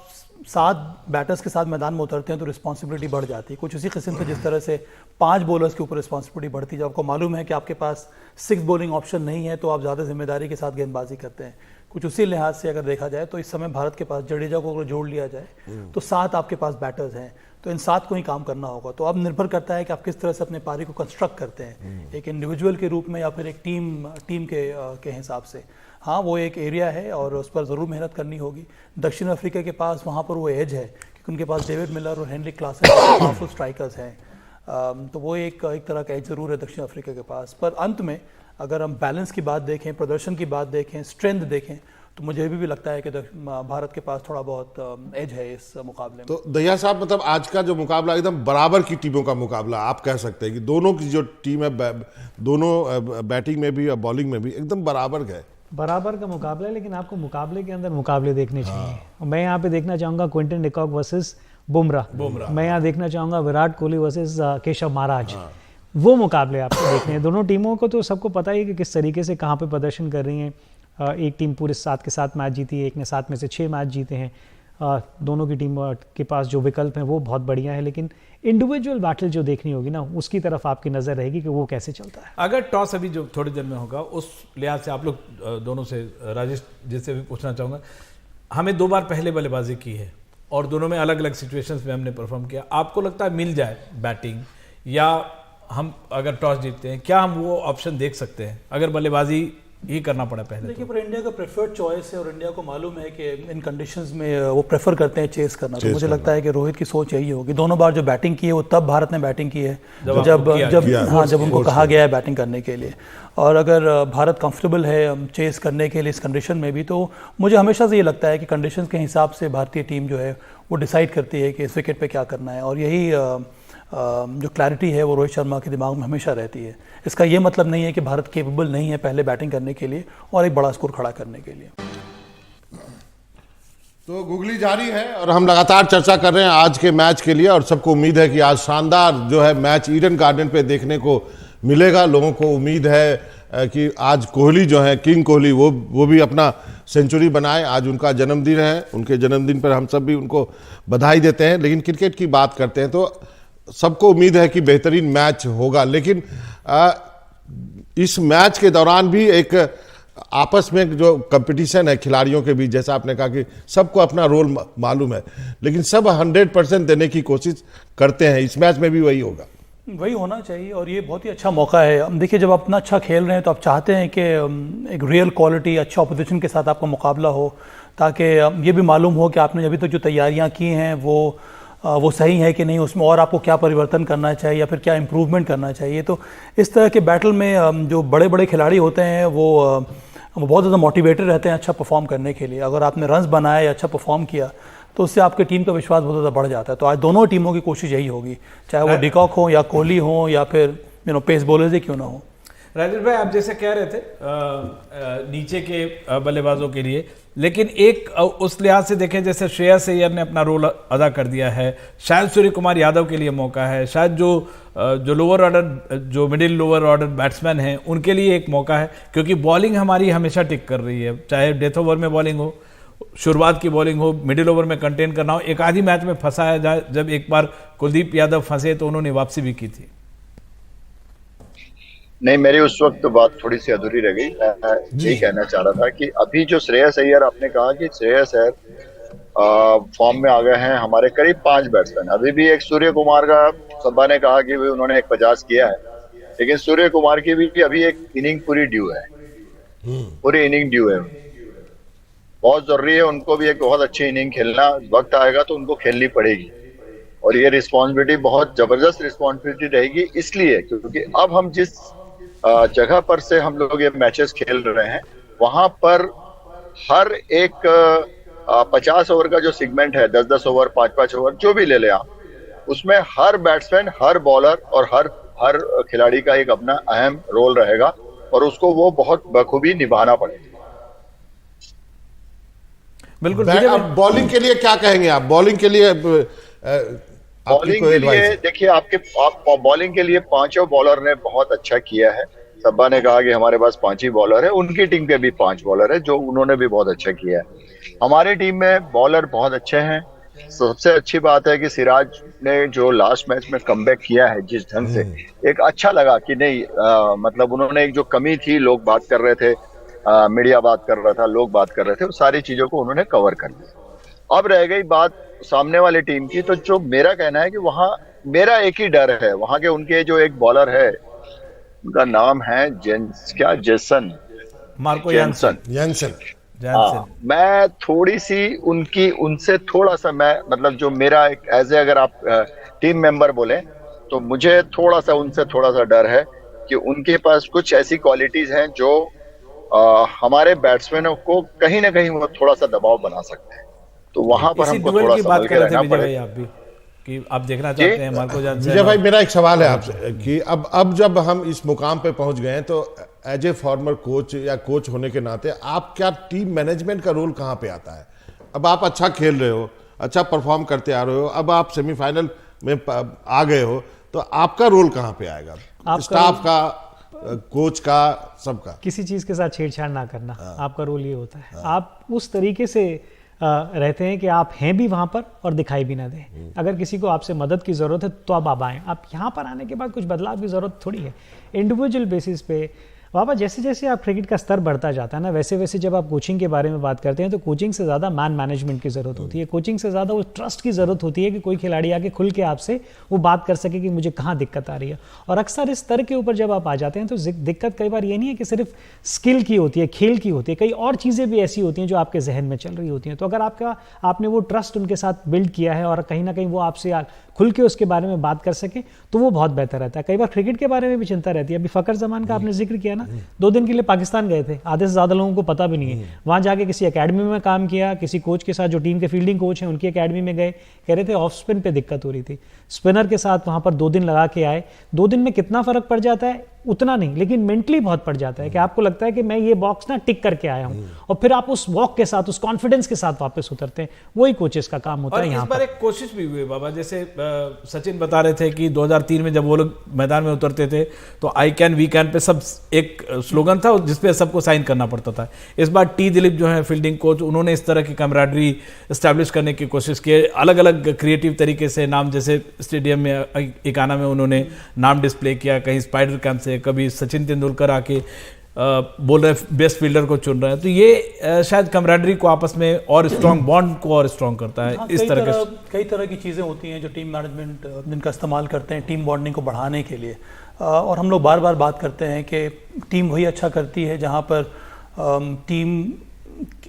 7 बैटर्स के साथ मैदान में उतरते हैं तो रिस्पॉन्सिबिलिटी बढ़ जाती है, कुछ उसी किस्म से जिस तरह से 5 बॉलर्स के ऊपर रिस्पॉन्सिबिलिटी बढ़ती है। जब आपको मालूम है कि आपके पास 6 बॉलिंग ऑप्शन नहीं है तो आप ज़्यादा जिम्मेदारी के साथ गेंदबाजी करते हैं। कुछ उसी लिहाज से अगर देखा जाए तो इस समय भारत के पास जडेजा को अगर जोड़ लिया जाए तो 7 आपके पास बैटर्स हैं, तो इन 7 को ही काम करना होगा। तो अब निर्भर करता है कि आप किस तरह से अपने पारी को कंस्ट्रक्ट करते हैं, एक इंडिविजुअल के रूप में या फिर एक टीम के हिसाब से। हाँ, वो एक एरिया है और उस पर ज़रूर मेहनत करनी होगी। दक्षिण अफ्रीका के पास वहाँ पर वो एज है क्योंकि उनके पास डेविड मिलर और हेनरी क्लासन पावरफुल स्ट्राइकर्स हैं, तो वो एक तरह का एज ज़रूर है दक्षिण अफ्रीका के पास। पर अंत में अगर हम बैलेंस की बात देखें, प्रदर्शन की बात देखें, स्ट्रेंथ देखें, तो मुझे भी लगता है कि भारत के पास थोड़ा बहुत एज है इस मुकाबले में। तो दहिया साहब, मतलब आज का जो मुकाबला एकदम बराबर की टीमों का मुकाबला आप कह सकते हैं कि दोनों की जो टीम है, दोनों बैटिंग में भी और बॉलिंग में भी एकदम बराबर गए। बराबर का मुकाबला है, लेकिन आपको मुकाबले के अंदर मुकाबले देखने चाहिए। मैं यहाँ पे देखना चाहूँगा क्विंटन डिकॉक वर्सेस बुमराह। मैं यहाँ देखना चाहूँगा विराट कोहली वर्सेस केशव महाराज। वो मुकाबले आपको देखने हैं। दोनों टीमों को तो सबको पता ही है कि किस तरीके से कहाँ पे प्रदर्शन कर रही हैं। एक टीम पूरे 7 के 7 मैच जीती है, एक ने 7 में से 6 मैच जीते हैं। दोनों की टीम के पास जो विकल्प हैं वो बहुत बढ़िया है, लेकिन इंडिविजुअल बैटल जो देखनी होगी ना, उसकी तरफ आपकी नज़र रहेगी कि वो कैसे चलता है। अगर टॉस अभी जो थोड़ी देर में होगा, उस लिहाज से आप लोग दोनों से, राजेश जी से भी पूछना चाहूँगा, हमें 2 बार पहले बल्लेबाजी की है और दोनों में अलग अलग सिचुएशंस में हमने परफॉर्म किया। आपको लगता है मिल जाए बैटिंग, या हम अगर टॉस जीतते हैं, क्या हम वो ऑप्शन देख सकते हैं अगर बल्लेबाजी ये करना पड़ा पहले? देखिए, पर इंडिया का प्रेफर्ड चॉइस है और इंडिया को मालूम है कि इन कंडीशंस में वो प्रेफर करते हैं चेस करना। तो मुझे लगता है कि रोहित की सोच यही होगी। दोनों बार जो बैटिंग की है वो तब भारत ने बैटिंग की है जब उनको कहा गया है बैटिंग करने के लिए। और अगर भारत कंफर्टेबल है चेस करने के लिए इस कंडीशन में भी, तो मुझे हमेशा से ये लगता है कि कंडीशंस के हिसाब से भारतीय टीम जो है वो डिसाइड करती है कि इस विकेट पे क्या करना है। और यही जो क्लैरिटी है वो रोहित शर्मा के दिमाग में हमेशा रहती है। इसका ये मतलब नहीं है कि भारत केपेबल नहीं है पहले बैटिंग करने के लिए और एक बड़ा स्कोर खड़ा करने के लिए। तो गुगली जारी है और हम लगातार चर्चा कर रहे हैं आज के मैच के लिए, और सबको उम्मीद है कि आज शानदार जो है मैच ईडन गार्डन पे देखने को मिलेगा। लोगों को उम्मीद है कि आज कोहली जो है, किंग कोहली, वो भी अपना सेंचुरी बनाए। आज उनका जन्मदिन है, उनके जन्मदिन पर हम सब भी उनको बधाई देते हैं। लेकिन क्रिकेट की बात करते हैं तो सबको उम्मीद है कि बेहतरीन मैच होगा, लेकिन इस मैच के दौरान भी एक आपस में जो कंपटीशन है खिलाड़ियों के बीच, जैसा आपने कहा कि सबको अपना रोल मालूम है, लेकिन सब 100% देने की कोशिश करते हैं। इस मैच में भी वही होगा, वही होना चाहिए और ये बहुत ही अच्छा मौका है। अब देखिए, जब आप इतना अच्छा खेल रहे हैं तो आप चाहते हैं कि एक रियल क्वालिटी अच्छा ऑपोजिशन के साथ आपका मुकाबला हो, ताकि ये भी मालूम हो कि आपने अभी तक जो तैयारियां की हैं वो सही है कि नहीं, उसमें और आपको क्या परिवर्तन करना चाहिए या फिर क्या इम्प्रूवमेंट करना चाहिए। तो इस तरह के बैटल में जो बड़े बड़े खिलाड़ी होते हैं वो बहुत ज़्यादा मोटिवेटेड रहते हैं अच्छा परफॉर्म करने के लिए। अगर आपने रन्स बनाए या अच्छा परफॉर्म किया तो उससे आपके टीम का विश्वास बहुत ज़्यादा बढ़ जाता है। तो आज दोनों टीमों की कोशिश यही होगी, चाहे वो डिकॉक हो या कोहली हो या फिर पेस बॉलर्स ही क्यों ना हो। राजेश भाई, आप जैसे कह रहे थे नीचे के बल्लेबाजों के लिए, लेकिन एक उस लिहाज से देखें जैसे श्रेयस अय्यर ने अपना रोल अदा कर दिया है, शायद सूर्य कुमार यादव के लिए मौका है, शायद जो लोअर ऑर्डर, जो मिडिल लोअर ऑर्डर बैट्समैन हैं उनके लिए एक मौका है, क्योंकि बॉलिंग हमारी हमेशा टिक कर रही है, चाहे डेथ ओवर में बॉलिंग हो, शुरुआत की बॉलिंग हो, मिडिल ओवर में कंटेन करना हो। एक आधी मैच में फंसा है जब एक बार कुलदीप यादव फंसे तो उन्होंने वापसी भी की थी। नहीं, मेरी उस वक्त तो बात थोड़ी सी अधूरी रह गई। मैं यही कहना चाह रहा था कि अभी जो श्रेयस अय्यर, आपने कहा कि श्रेयस अय्यर फॉर्म में आ गए हैं, हमारे करीब 5 बैट्समैन। अभी भी एक सूर्य कुमार का सभा ने कहा कि उन्होंने 50 किया है, लेकिन सूर्य कुमार की भी अभी एक इनिंग पूरी ड्यू है, पूरी इनिंग ड्यू है। बहुत जरूरी है उनको भी एक बहुत अच्छी इनिंग खेलना। वक्त आएगा तो उनको खेलनी पड़ेगी और ये रिस्पॉन्सिबिलिटी बहुत जबरदस्त रिस्पॉन्सिबिलिटी रहेगी, इसलिए क्योंकि अब हम जिस जगह पर से हम लोग ये मैचेस खेल रहे हैं वहां पर हर एक 50 ओवर का जो सेगमेंट है, 10-10 ओवर, 5-5 ओवर, जो भी ले ले आप, उसमें हर बैट्समैन, हर बॉलर और हर खिलाड़ी का एक अपना अहम रोल रहेगा और उसको वो बहुत बखूबी निभाना पड़ेगा। बिल्कुल। अब बॉलिंग के लिए क्या कहेंगे आप? बॉलिंग के लिए देखिए, आप बॉलिंग के लिए पांचों बॉलर ने बहुत अच्छा किया है। सब्बा ने कहा कि हमारे पास 5 ही बॉलर है, उनकी टीम के भी 5 बॉलर है, जो उन्होंने भी बहुत अच्छा किया है। हमारी टीम में बॉलर बहुत अच्छे हैं। सबसे अच्छी बात है कि सिराज ने जो लास्ट मैच में कमबैक किया है जिस ढंग से, एक अच्छा लगा कि नहीं, मतलब उन्होंने एक जो कमी थी, लोग बात कर रहे थे, मीडिया बात कर रहा था, लोग बात कर रहे थे, वो सारी चीजों को उन्होंने कवर कर लिया। अब रह गई बात सामने वाली टीम की, तो जो मेरा कहना है कि वहां मेरा एक ही डर है, वहां के उनके जो एक बॉलर है, उनका नाम है जेसन, मार्को यानसन। मैं थोड़ी सी उनसे थोड़ा सा, मैं मतलब जो मेरा एक एज ए, अगर आप टीम मेंबर बोले तो मुझे थोड़ा सा उनसे थोड़ा सा डर है कि उनके पास कुछ ऐसी क्वालिटीज हैं जो हमारे बैट्समैनों को कहीं ना कहीं वो थोड़ा सा दबाव बना सकते हैं। तो वहां पर हमको थोड़ा सा संभल के रहना पड़ेगा। आप भी कि आप देखना चाहते हैं मार्को यानसन। विजय भाई, मेरा एक सवाल है आपसे कि अब जब हम इस मुकाम पे पहुंच गए हैं तो एज ए फॉर्मर कोच या कोच होने के नाते आप क्या टीम मैनेजमेंट का रोल कहां पे आता है? अब आप अच्छा खेल रहे हो, अच्छा परफॉर्म करते आ रहे हो, अब आप सेमीफाइनल में आ गए हो, तो आपका रोल कहां पे आएगा? स्टाफ का, कोच का, सबका? किसी चीज के साथ छेड़छाड़ ना करना, आपका रोल ये होता है। आप उस तरीके से रहते हैं कि आप हैं भी वहाँ पर और दिखाई भी ना दें। अगर किसी को आपसे मदद की ज़रूरत है तो अब आप आएँ। आप यहाँ पर आने के बाद कुछ बदलाव की ज़रूरत थोड़ी है। इंडिविजुअल बेसिस पे बाबा, जैसे जैसे आप क्रिकेट का स्तर बढ़ता जाता है ना, वैसे वैसे जब आप कोचिंग के बारे में बात करते हैं तो कोचिंग से ज़्यादा मैन मैनेजमेंट की ज़रूरत होती है। कोचिंग से ज़्यादा वो ट्रस्ट की ज़रूरत होती है कि कोई खिलाड़ी आके खुल के आपसे वो बात कर सके कि मुझे कहाँ दिक्कत आ रही है। और अक्सर इस स्तर के ऊपर जब आप आ जाते हैं तो दिक्कत कई बार ये नहीं है कि सिर्फ स्किल की होती है, खेल की होती है, कई और चीज़ें भी ऐसी होती हैं जो आपके जहन में चल रही होती हैं। तो अगर आपने वो ट्रस्ट उनके साथ बिल्ड किया है और कहीं ना कहीं वो आपसे खुल के उसके बारे में बात कर सके तो वो बहुत बेहतर रहता है। कई बार क्रिकेट के बारे में भी चिंता रहती है। अभी फ़खर जमान का आपने जिक्र किया ना, 2 दिन के लिए पाकिस्तान गए थे, आधे से ज़्यादा लोगों को पता भी नहीं है। वहाँ जाके किसी एकेडमी में काम किया, किसी कोच के साथ जो टीम के फील्डिंग कोच हैं उनकी एकेडमी में गए, कह रहे थे ऑफ स्पिन पे दिक्कत हो रही थी, स्पिनर के साथ वहाँ पर 2 दिन लगा के आए। 2 दिन में कितना फ़र्क पड़ जाता है उतना नहीं, लेकिन मेंटली बहुत पड़ जाता है कि आपको लगता है कि मैं ये बॉक्स ना टिक करके आया हूं, और फिर आप उस वॉक के साथ, उस कॉन्फिडेंस के साथ वापस उतरते हैं। वही कोचेस का काम होता है। इस बार एक कोशिश भी हुई बाबा, जैसे सचिन बता रहे थे कि 2003 में जब वो लोग मैदान में उतरते थे तो I can we can pay सब एक स्लोगन था जिसपे सबको साइन करना पड़ता था। इस बार टी दिलीप जो है फील्डिंग कोच, उन्होंने इस तरह की कैमराडरी एस्टैब्लिश करने की कोशिश की, अलग अलग क्रिएटिव तरीके से नाम, जैसे स्टेडियम में इकाना में उन्होंने नाम डिस्प्ले किया, कहीं स्पाइडर कैंप से, कभी सचिन तेंदुलकर आके बोल रहे बेस्ट फील्डर को चुन रहे हैं। तो ये शायद कमराडरी को आपस में और स्ट्रॉन्ग बॉन्ड को और स्ट्रॉन्ग करता है। इस तरह के कई तरह की चीज़ें होती हैं जो टीम मैनेजमेंट जिनका इस्तेमाल करते हैं टीम बॉन्डिंग को बढ़ाने के लिए, और हम लोग बार बार बात करते हैं कि टीम वही अच्छा करती है जहाँ पर टीम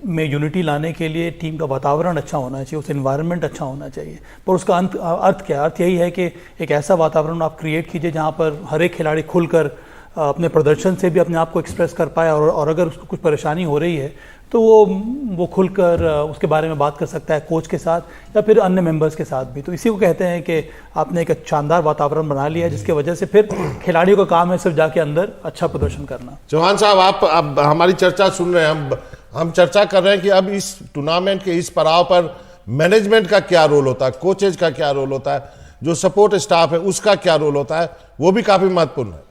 में यूनिटी लाने के लिए टीम का वातावरण अच्छा होना चाहिए, उस एनवायरनमेंट अच्छा होना चाहिए। पर उसका अर्थ क्या है? अर्थ यही है कि एक ऐसा वातावरण आप क्रिएट कीजिए जहाँ पर हर एक खिलाड़ी खुलकर अपने प्रदर्शन से भी अपने आप को एक्सप्रेस कर पाए, और अगर उसको कुछ परेशानी हो रही है तो वो खुलकर उसके बारे में बात कर सकता है कोच के साथ या फिर अन्य मेंबर्स के साथ भी। तो इसी को कहते हैं कि आपने एक शानदार वातावरण बना लिया, जिसकी वजह से फिर खिलाड़ियों का काम है सिर्फ जाके अंदर अच्छा प्रदर्शन करना। चौहान साहब, आप अब हमारी चर्चा सुन रहे हैं, हम चर्चा कर रहे हैं कि अब इस टूर्नामेंट के इस पड़ाव पर मैनेजमेंट का क्या रोल होता है, कोचेज का क्या रोल होता है, जो सपोर्ट स्टाफ है उसका क्या रोल होता है, वो भी काफी महत्वपूर्ण है।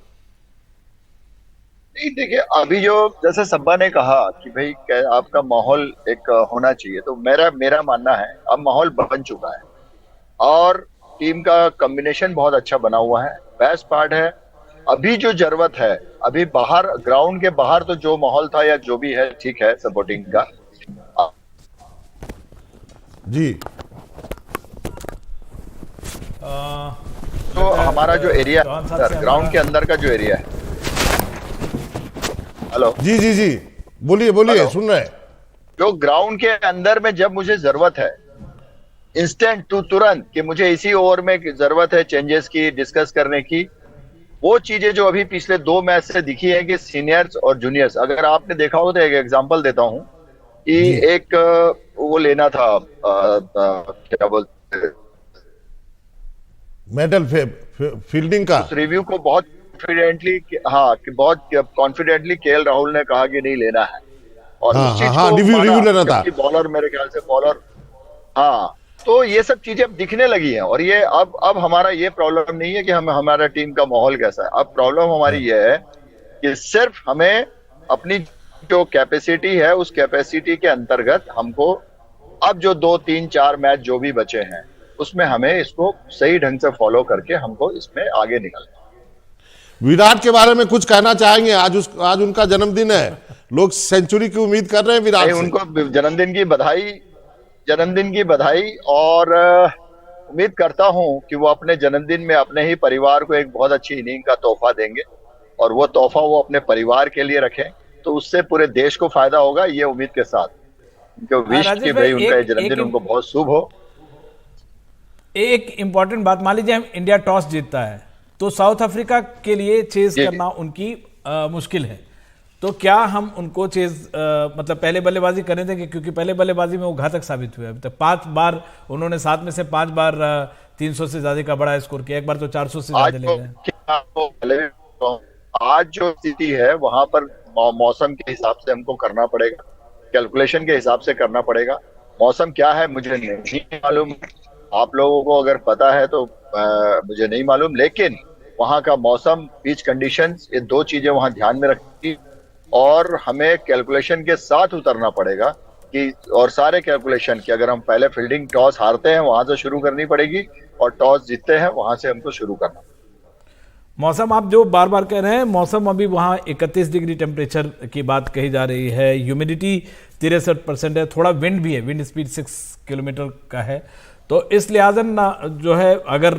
नहीं, देखिए अभी जो जैसे सब्बा ने कहा कि भाई आपका माहौल एक होना चाहिए, तो मेरा मानना है अब माहौल बन चुका है और टीम का कॉम्बिनेशन बहुत अच्छा बना हुआ है। बेस्ट पार्ट है अभी जो जरूरत है, अभी बाहर ग्राउंड के बाहर तो जो माहौल था या जो भी है ठीक है सपोर्टिंग का जी। तो हमारा जो एरिया ग्राउंड के अंदर का जो एरिया है, हेलो जी जी जी बोलिए सुन रहे हैं। जो ग्राउंड के अंदर में जब मुझे जरूरत है इंस्टेंट तुरंत कि मुझे इसी ओवर में जरूरत है चेंजेस की, डिस्कस करने की, वो चीजें जो अभी पिछले 2 मैच से दिखी है कि सीनियर्स और जूनियर्स, अगर आपने देखा हो तो एक एग्जांपल देता हूं कि एक वो लेना था क्या बोलते मेडल फील्डिंग का रिव्यू को बहुत कॉन्फिडेंटली, कि बहुत कॉन्फिडेंटली केएल राहुल ने कहा कि नहीं लेना है, और उस चीज को रिव्यू लेना था बॉलर, मेरे ख्याल से बॉलर, तो ये सब चीजें अब दिखने लगी हैं। और ये अब हमारा ये प्रॉब्लम नहीं है कि हमारा टीम का माहौल कैसा है, अब प्रॉब्लम हमारी ये है कि सिर्फ हमें अपनी जो कैपेसिटी है उस कैपेसिटी के अंतर्गत हमको अब जो 2, 3, 4 मैच जो भी बचे हैं उसमें हमें इसको सही ढंग से फॉलो करके हमको इसमें आगे निकलना। विराट के बारे में कुछ कहना चाहेंगे? आज उनका जन्मदिन है, लोग सेंचुरी की उम्मीद कर रहे हैं विराट से। उनको जन्मदिन की बधाई और उम्मीद करता हूं कि वो अपने जन्मदिन में अपने ही परिवार को एक बहुत अच्छी इनिंग का तोहफा देंगे, और वो तोहफा वो अपने परिवार के लिए रखें तो उससे पूरे देश को फायदा होगा, ये उम्मीद के साथ उनको विश कि भाई उनका जन्मदिन उनको बहुत शुभ हो। एक इंपॉर्टेंट बात, मान लीजिए इंडिया टॉस जीतता है तो साउथ अफ्रीका के लिए चेज करना उनकी मुश्किल है, तो क्या हम उनको चेज मतलब पहले बल्लेबाजी करने देंगे? क्योंकि पहले बल्लेबाजी में वो घातक साबित हुए अभी तक। 5 बार उन्होंने 7 में से 5 बार 300 से ज्यादा का बड़ा स्कोर किया, एक बार तो 400 से ज्यादा ले गए। आज जो स्थिति है वहां पर मौसम के हिसाब से हमको करना पड़ेगा, कैलकुलेशन के हिसाब से करना पड़ेगा। मौसम क्या है मुझे नहीं मालूम, आप लोगों को अगर पता है तो मुझे नहीं मालूम, लेकिन वहां का मौसम, पिच कंडीशंस, ये 2 चीजें वहां ध्यान में रखी और हमें कैलकुलेशन के साथ उतरना पड़ेगा कि, और सारे कैलकुलेशन कि अगर हम पहले फील्डिंग टॉस हारते हैं वहां से शुरू करनी पड़ेगी और टॉस जीतते हैं वहां से हमको शुरू करना। मौसम आप जो बार बार कह रहे हैं, मौसम अभी वहाँ 31 डिग्री टेम्परेचर की बात कही जा रही है, ह्यूमिडिटी 63% है, थोड़ा विंड भी है, विंड स्पीड 6 किलोमीटर का है। तो इस लिहाजा जो है अगर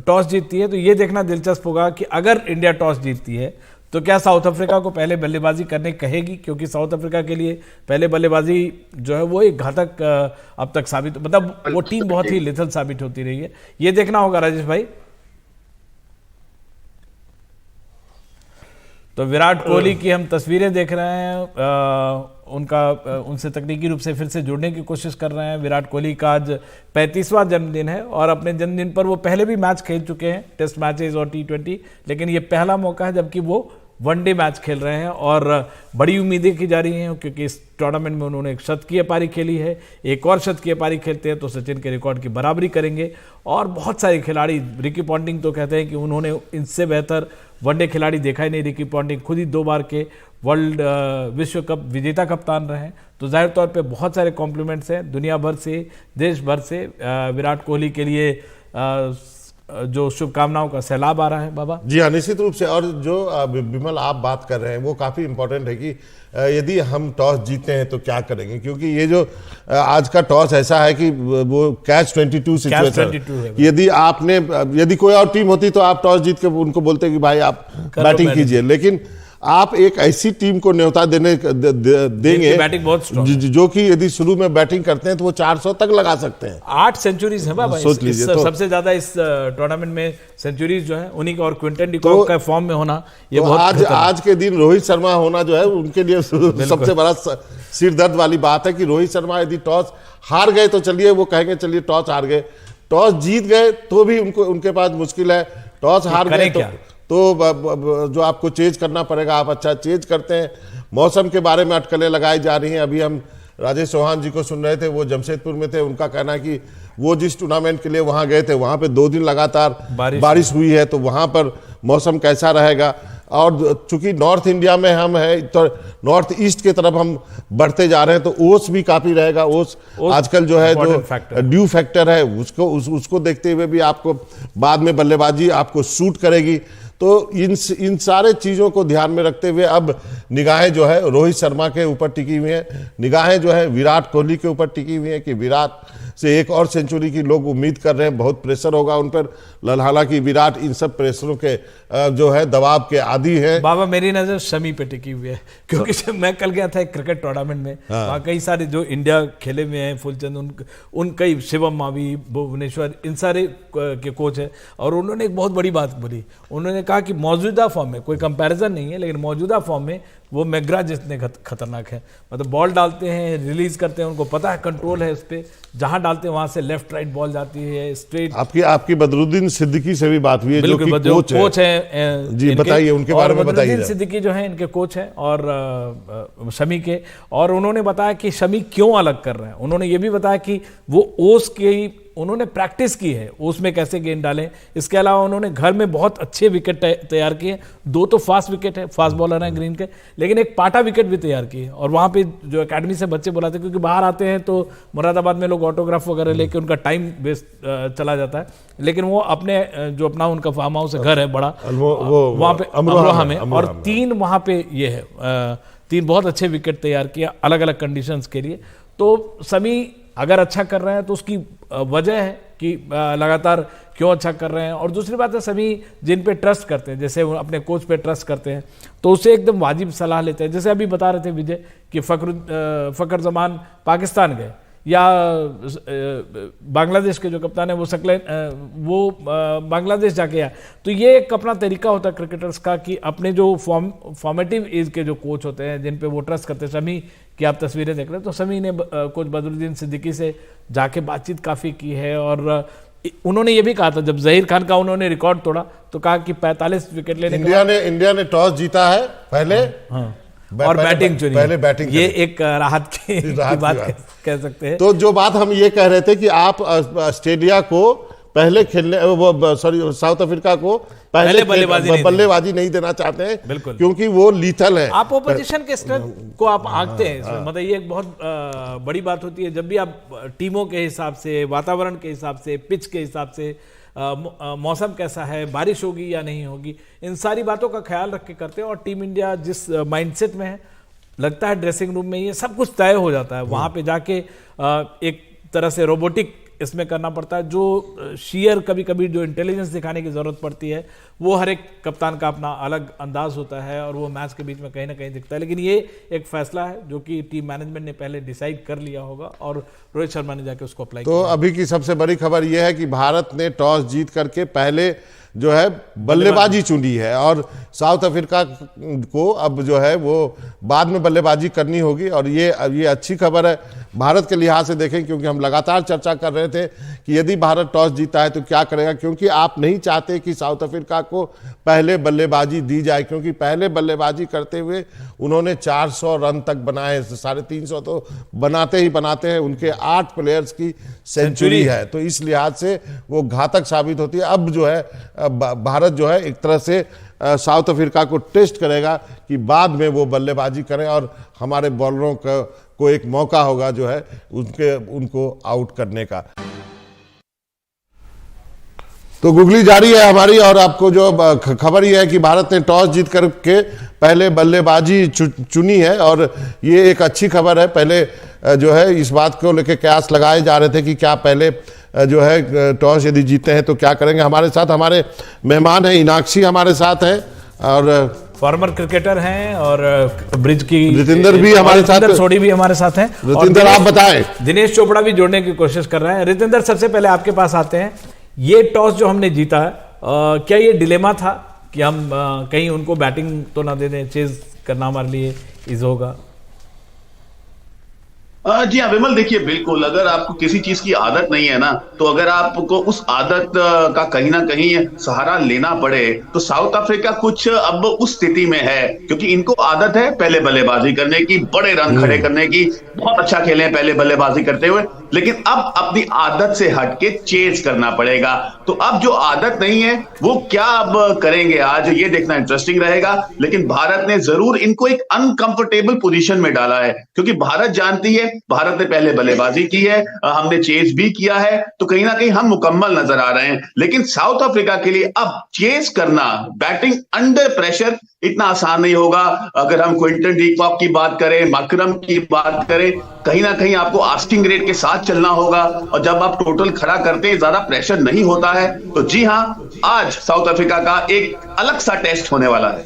टॉस जीतती है तो ये देखना दिलचस्प होगा कि अगर इंडिया टॉस जीतती है तो क्या साउथ अफ्रीका को पहले बल्लेबाजी करने कहेगी, क्योंकि साउथ अफ्रीका के लिए पहले बल्लेबाजी जो है वो एक घातक अब तक साबित, मतलब वो टीम बहुत ही लिथल साबित होती रही है, ये देखना होगा। राजेश भाई तो विराट कोहली की हम तस्वीरें देख रहे हैं, उनसे तकनीकी रूप से फिर से जुड़ने की कोशिश कर रहे हैं। विराट कोहली का आज 35वां जन्मदिन है और अपने जन्मदिन पर वो पहले भी मैच खेल चुके हैं, टेस्ट मैचेस और T20, लेकिन ये पहला मौका है जबकि वो वनडे मैच खेल रहे हैं और बड़ी उम्मीदें की जा रही हैं क्योंकि इस टूर्नामेंट में उन्होंने एक शतकीय पारी खेली है। एक और शतकीय पारी खेलते हैं तो सचिन के रिकॉर्ड की बराबरी करेंगे। और बहुत सारे खिलाड़ी, रिकी पॉन्टिंग तो कहते हैं कि उन्होंने इनसे बेहतर वनडे खिलाड़ी देखा ही नहीं। रिकी पॉन्टिंग खुद ही 2 बार के वर्ल्ड विश्व कप विजेता कप्तान रहे हैं। तो जाहिर तौर पे बहुत सारे कॉम्प्लीमेंट्स हैं दुनिया भर से, देश भर से विराट कोहली के लिए जो शुभकामनाओं का सैलाब आ रहा है। बाबा जी हाँ, निश्चित रूप से। और जो विमल आप बात कर रहे हैं वो काफ़ी इंपॉर्टेंट है कि यदि हम टॉस जीते हैं तो क्या करेंगे, क्योंकि ये जो आज का टॉस ऐसा है कि वो कैच 22 सिचुएशन। यदि कोई और टीम होती तो आप टॉस जीत के उनको बोलते कि भाई आप बैटिंग कीजिए, लेकिन आप एक ऐसी टीम को न्योता देंगे बैटिंग बहुत स्ट्रांग है, जो कि यदि शुरू में बैटिंग करते हैं तो वो 400 तक लगा सकते हैं। 8 सेंचुरीज है बाबा, सोच लीजिए। तो सबसे ज्यादा इस टूर्नामेंट में सेंचुरीज जो है उन्हीं का, और क्विंटन डिकॉक का फॉर्म में होना ये तो बहुत आज के दिन रोहित शर्मा होना जो है उनके लिए सबसे बड़ा सिर दर्द वाली बात है कि रोहित शर्मा यदि टॉस हार गए तो चलिए वो कहेंगे चलिए टॉस हार गए, टॉस जीत गए तो भी उनके पास मुश्किल है। टॉस हार गए तो जो आपको चेंज करना पड़ेगा, आप अच्छा चेंज करते हैं। मौसम के बारे में अटकलें लगाई जा रही हैं। अभी हम राजेश चौहान जी को सुन रहे थे, वो जमशेदपुर में थे, उनका कहना है कि वो जिस टूर्नामेंट के लिए वहां गए थे वहां पे 2 दिन लगातार बारिश हुई है, तो वहां पर मौसम कैसा रहेगा। और चूंकि नॉर्थ इंडिया में हम है तो नॉर्थ ईस्ट की तरफ हम बढ़ते जा रहे हैं, तो ओस भी काफी रहेगा। ओस आजकल जो है जो ड्यू फैक्टर है उसको देखते हुए भी आपको बाद में बल्लेबाजी आपको सूट करेगी। तो इन सारे चीज़ों को ध्यान में रखते हुए अब निगाहें जो है रोहित शर्मा के ऊपर टिकी हुई हैं, निगाहें जो है विराट कोहली के ऊपर टिकी हुई हैं कि विराट से एक और सेंचुरी की लोग उम्मीद कर रहे हैं। बहुत प्रेशर होगा उन पर, हालांकि विराट इन सब प्रेशरों के जो है दवाब के आदी है। बाबा मेरी नजर शमी पे टिकी हुई है, क्योंकि मैं कल गया था एक क्रिकेट टूर्नामेंट में, वहाँ कई सारे जो इंडिया खेले हुए हैं, फुलचंद उन कई शिवम मावी, भुवनेश्वर, इन सारे के कोच है, और उन्होंने एक बहुत बड़ी बात बोली। उन्होंने कहा कि मौजूदा फॉर्म में कोई कंपैरिजन नहीं है, लेकिन मौजूदा फॉर्म में वो मैग्रा जितने खतरनाक है। मतलब बॉल डालते हैं, रिलीज करते हैं, उनको पता है कंट्रोल है उस पर, जहां डालते हैं वहां से लेफ्ट राइट बॉल जाती है स्ट्रेट। आपकी बदरुद्दीन सिद्दीकी से भी बात हुई है, जो कि कोच है जी, बताइए उनके बारे में बताइए। बदरुद्दीन सिद्दीकी जो है इनके कोच हैं और शमी के, और उन्होंने बताया कि शमी क्यों अलग कर रहे हैं। उन्होंने ये भी बताया कि वो ओस के उन्होंने प्रैक्टिस की है, उसमें कैसे गेंद डालें। इसके अलावा उन्होंने घर में बहुत अच्छे विकेट तैयार किए, 2 तो फास्ट विकेट है, फास्ट बॉलर हैं ग्रीन के, लेकिन एक पाटा विकेट भी तैयार किए। और वहाँ पे जो एकेडमी से बच्चे बुलाते, क्योंकि बाहर आते हैं तो मुरादाबाद में लोग ऑटोग्राफ वगैरह लेके उनका टाइम वेस्ट चला जाता है, लेकिन वो अपना उनका फार्म हाउस घर है बड़ा, वहाँ पे अमरोहा में, और 3 वहाँ पे ये है 3 बहुत अच्छे विकेट तैयार किया अलग अलग कंडीशंस के लिए। तो शमी अगर अच्छा कर रहे हैं तो उसकी वजह है कि लगातार क्यों अच्छा कर रहे हैं। और दूसरी बात है, सभी जिन पे ट्रस्ट करते हैं, जैसे वो अपने कोच पे ट्रस्ट करते हैं, तो उससे एकदम वाजिब सलाह लेते हैं। जैसे अभी बता रहे थे विजय कि फखर जमान पाकिस्तान गए, या बांग्लादेश के जो कप्तान है वो बांग्लादेश जाके आया। तो ये एक अपना तरीका होता है क्रिकेटर्स का कि अपने जो फॉर्मेटिव एज के जो कोच होते हैं जिन पे वो ट्रस्ट करते हैं। शमी की आप तस्वीरें देख रहे हैं, तो शमी ने कोच बदरुद्दीन सिद्दीकी से जाके बातचीत काफ़ी की है, और उन्होंने ये भी कहा था जब जहीर खान का उन्होंने रिकॉर्ड तोड़ा तो कहा कि 45 विकेट लेने इंडिया ने टॉस जीता है पहले, और बैटिंग चुनी, पहले बैटिंग, ये एक राहत की बात कह सकते हैं। तो जो बात हम ये कह रहे थे कि आप ऑस्ट्रेलिया को पहले खेलने, साउथ अफ्रीका को पहले बल्लेबाजी नहीं देना चाहते हैं, बिल्कुल, क्योंकि वो लीथल है। आप ओपोजिशन के स्ट्रेंथ को आप आंकते हैं, मतलब ये एक बहुत बड़ी बात होती है जब भी आप टीमों के हिसाब से, वातावरण के हिसाब से, पिच के हिसाब से, मौसम कैसा है, बारिश होगी या नहीं होगी, इन सारी बातों का ख्याल रख के करते हैं। और टीम इंडिया जिस माइंडसेट में है, लगता है ड्रेसिंग रूम में ये सब कुछ तय हो जाता है। वहाँ पे जाके एक तरह से रोबोटिक इसमें करना पड़ता है, जो शेयर कभी कभी जो इंटेलिजेंस दिखाने की जरूरत पड़ती है, वो हर एक कप्तान का अपना अलग अंदाज होता है, और वो मैच के बीच में कहीं ना कहीं दिखता है। लेकिन ये एक फैसला है जो कि टीम मैनेजमेंट ने पहले डिसाइड कर लिया होगा, और रोहित शर्मा ने जाके उसको अप्लाई किया। तो अभी की सबसे बड़ी खबर यह है कि भारत ने टॉस जीत करके पहले जो है बल्लेबाजी चुनी है, और साउथ अफ्रीका को अब जो है वो बाद में बल्लेबाजी करनी होगी। और ये अच्छी खबर है भारत के लिहाज से देखें, क्योंकि हम लगातार चर्चा कर रहे थे कि यदि भारत टॉस जीता है तो क्या करेगा, क्योंकि आप नहीं चाहते कि साउथ अफ्रीका को पहले बल्लेबाजी दी जाए, क्योंकि पहले बल्लेबाजी करते हुए उन्होंने 400 रन तक बनाए, 350 तो बनाते ही बनाते हैं, उनके 8 प्लेयर्स की सेंचुरी है, तो इस लिहाज से वो घातक साबित होती है। अब जो है भारत जो है एक तरह से साउथ अफ्रीका को टेस्ट करेगा कि बाद में वो बल्लेबाजी करें और हमारे बॉलरों को एक मौका होगा जो है उनको आउट करने का। तो गुगली जारी है हमारी, और आपको जो खबर ये है कि भारत ने टॉस जीत करके पहले बल्लेबाजी चुनी है, और ये एक अच्छी खबर है। पहले जो है इस बात को लेकर कयास लगाए जा रहे थे कि क्या पहले जो है टॉस यदि जीते हैं तो क्या करेंगे। हमारे साथ हमारे मेहमान हैं, इनाक्षी हमारे साथ हैं, और फॉर्मर क्रिकेटर हैं, और ब्रिज की रितिंदर भी हमारे साथ, सोडी भी हमारे साथ हैं। रितिंदर आप बताएं। दिनेश चोपड़ा भी जोड़ने की कोशिश कर रहे हैं। रितिंदर, सबसे पहले आपके पास आते हैं। ये टॉस जो हमने जीता है, क्या ये डिलेमा था कि हम कहीं उनको बैटिंग तो ना दे दें, चेज करना हमारे लिए इज होगा? जी हाँ विमल, देखिए बिल्कुल, अगर आपको किसी चीज की आदत नहीं है ना, तो अगर आपको उस आदत का कहीं ना कहीं सहारा लेना पड़े, तो साउथ अफ्रीका कुछ अब उस स्थिति में है, क्योंकि इनको आदत है पहले बल्लेबाजी करने की, बड़े रन खड़े करने की, बहुत अच्छा खेले हैं पहले बल्लेबाजी करते हुए, लेकिन अब अपनी आदत से हटके चेज करना पड़ेगा। तो अब जो आदत नहीं है वो क्या अब करेंगे आज, ये देखना इंटरेस्टिंग रहेगा। लेकिन भारत ने जरूर इनको एक अनकंफर्टेबल पोजीशन में डाला है, क्योंकि भारत जानती है भारत ने पहले बल्लेबाजी की है, हमने चेज भी किया है, तो कहीं ना कहीं हम मुकम्मल नजर आ रहे हैं। लेकिन साउथ अफ्रीका के लिए अब चेज करना, बैटिंग अंडर प्रेशर इतना आसान नहीं होगा। अगर हम क्विंटन डी कॉक की बात करें, माकरम की बात करें, कहीं ना कहीं आपको आस्किंग रेट के साथ चलना होगा, और जब आप टोटल खड़ा करते हैं ज्यादा प्रेशर नहीं होता है। तो जी हाँ, आज साउथ अफ्रीका का एक अलग सा टेस्ट होने वाला है।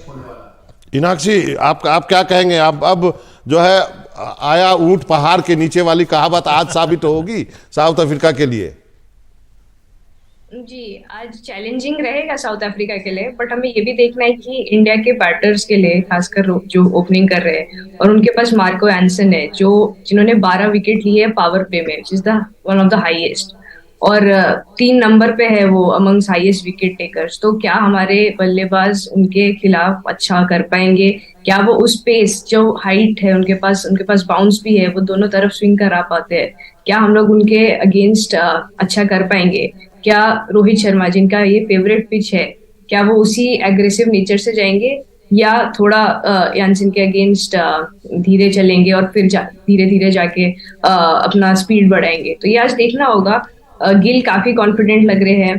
इनाक्षी, आप क्या कहेंगे? अब जो है आया ऊंट पहाड़ के नीचे वाली कहावत आज साबित होगी साउथ अफ्रीका के लिए? जी, आज चैलेंजिंग रहेगा साउथ अफ्रीका के लिए, बट हमें ये भी देखना है कि इंडिया के बैटर्स के लिए, खासकर जो ओपनिंग कर रहे हैं, और उनके पास मार्को एंसन है जिन्होंने 12 विकेट लिए है पावर प्ले में, which is the one of the highest, और 3 नंबर पे है वो अमंग्स हाईएस्ट विकेट टेकर्स। तो क्या हमारे बल्लेबाज उनके खिलाफ अच्छा कर पाएंगे? क्या वो उस पेस, जो हाइट है उनके पास बाउंस भी है, वो दोनों तरफ स्विंग करा पाते हैं? क्या हम लोग उनके अगेंस्ट अच्छा कर पाएंगे? क्या रोहित शर्मा, जिनका ये फेवरेट पिच है, क्या वो उसी एग्रेसिव नेचर से जाएंगे, या थोड़ा यानसन के अगेंस्ट धीरे चलेंगे और फिर धीरे धीरे जाके अपना स्पीड बढ़ाएंगे? तो ये आज देखना होगा। गिल काफी कॉन्फिडेंट लग रहे हैं,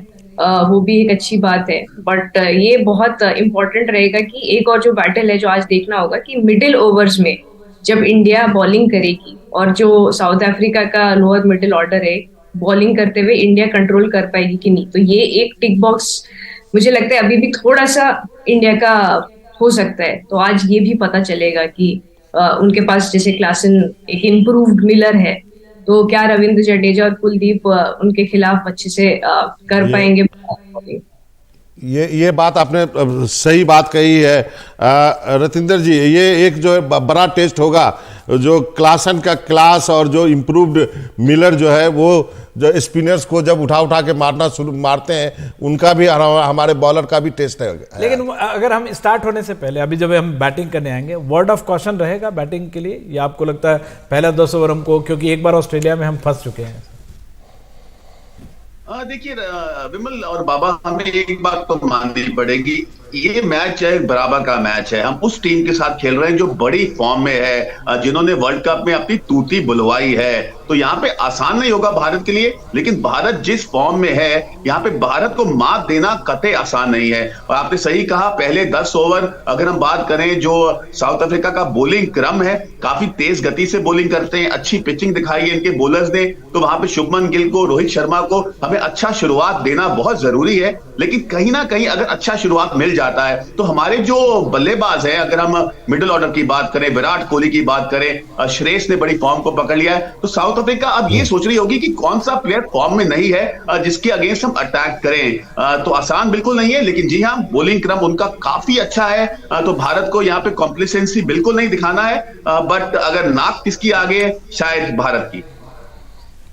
वो भी एक अच्छी बात है, बट ये बहुत इंपॉर्टेंट रहेगा कि एक और जो बैटल है जो आज देखना होगा कि मिडिल ओवर्स में जब इंडिया बॉलिंग करेगी, और जो साउथ अफ्रीका का लोअर मिडिल ऑर्डर है, बॉलिंग करते हुए इंडिया कंट्रोल कर पाएगी कि नहीं। तो ये एक टिक बॉक्स मुझे लगता है अभी भी थोड़ा सा इंडिया का हो सकता है। तो आज ये भी पता चलेगा कि उनके पास जैसे क्लासन एक इम्प्रूव्ड मिलर है, तो क्या रविंद्र जडेजा और कुलदीप उनके खिलाफ अच्छे से कर पाएंगे? ये बात आपने सही बात कही है रतिंदर जी। ये एक जो बड़ा टेस्ट होगा, जो क्लासन का क्लास और जो इम्प्रूव्ड मिलर जो है, वो जो स्पिनर्स को जब उठा के मारते हैं, उनका भी हमारे बॉलर का भी टेस्ट है। लेकिन अगर हम स्टार्ट होने से पहले, अभी जब हम बैटिंग करने आएंगे, वर्ड ऑफ कॉशन रहेगा बैटिंग के लिए, या आपको लगता है पहला 10 ओवर हमको, क्योंकि एक बार ऑस्ट्रेलिया में हम फंस चुके हैं? देखिए विमल और बाबा, हमें एक बात तो माननी पड़ेगी, ये मैच है बराबर का मैच है। हम उस टीम के साथ खेल रहे हैं जो बड़ी फॉर्म में है, जिन्होंने वर्ल्ड कप में अपनी तूती बुलवाई है। तो यहाँ पे आसान नहीं होगा भारत के लिए, लेकिन भारत जिस फॉर्म में है, यहाँ पे भारत को मात देना कतई आसान नहीं है। और आपने सही कहा, पहले 10 ओवर अगर हम बात करें, जो साउथ अफ्रीका का बॉलिंग क्रम है, काफी तेज गति से बॉलिंग करते हैं, अच्छी पिचिंग दिखाई है इनके बॉलर्स ने। तो वहां पे शुभमन गिल को, रोहित शर्मा को हमें अच्छा शुरुआत देना बहुत जरूरी है। लेकिन कहीं ना कहीं अगर अच्छा शुरुआत मिल जाता है तो हमारे जो बल्लेबाज हैं, अगर हम मिडिल ऑर्डर की बात करें, विराट कोहली की बात करें, श्रेयस ने बड़ी फॉर्म को पकड़ लिया है, तो साउथ अफ्रीका अब ये सोच रही होगी कि कौन सा प्लेयर फॉर्म में नहीं है जिसके अगेंस्ट हम अटैक करें। तो आसान बिल्कुल नहीं है, लेकिन जी हाँ, बॉलिंग क्रम उनका काफी अच्छा है। तो भारत को यहाँ पे कॉम्प्लिसेंसी बिल्कुल नहीं दिखाना है, बट अगर नाक किसकी आगे है, शायद भारत की।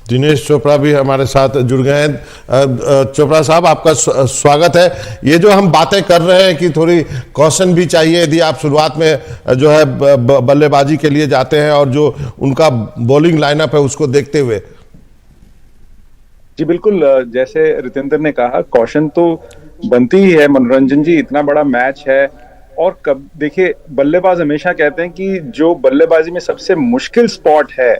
दिनेश चोपड़ा भी हमारे साथ जुड़ गए हैं। चोपड़ा साहब, आपका स्वागत है। ये जो हम बातें कर रहे हैं कि थोड़ी कॉशन भी चाहिए यदि आप शुरुआत में जो है बल्लेबाजी के लिए जाते हैं और जो उनका बॉलिंग लाइनअप है उसको देखते हुए। जी बिल्कुल, जैसे रितेंद्र ने कहा, कॉशन तो बनती ही है। मनोरंजन जी, इतना बड़ा मैच है और कब देखिए, बल्लेबाज हमेशा कहते हैं कि जो बल्लेबाजी में सबसे मुश्किल स्पॉट है,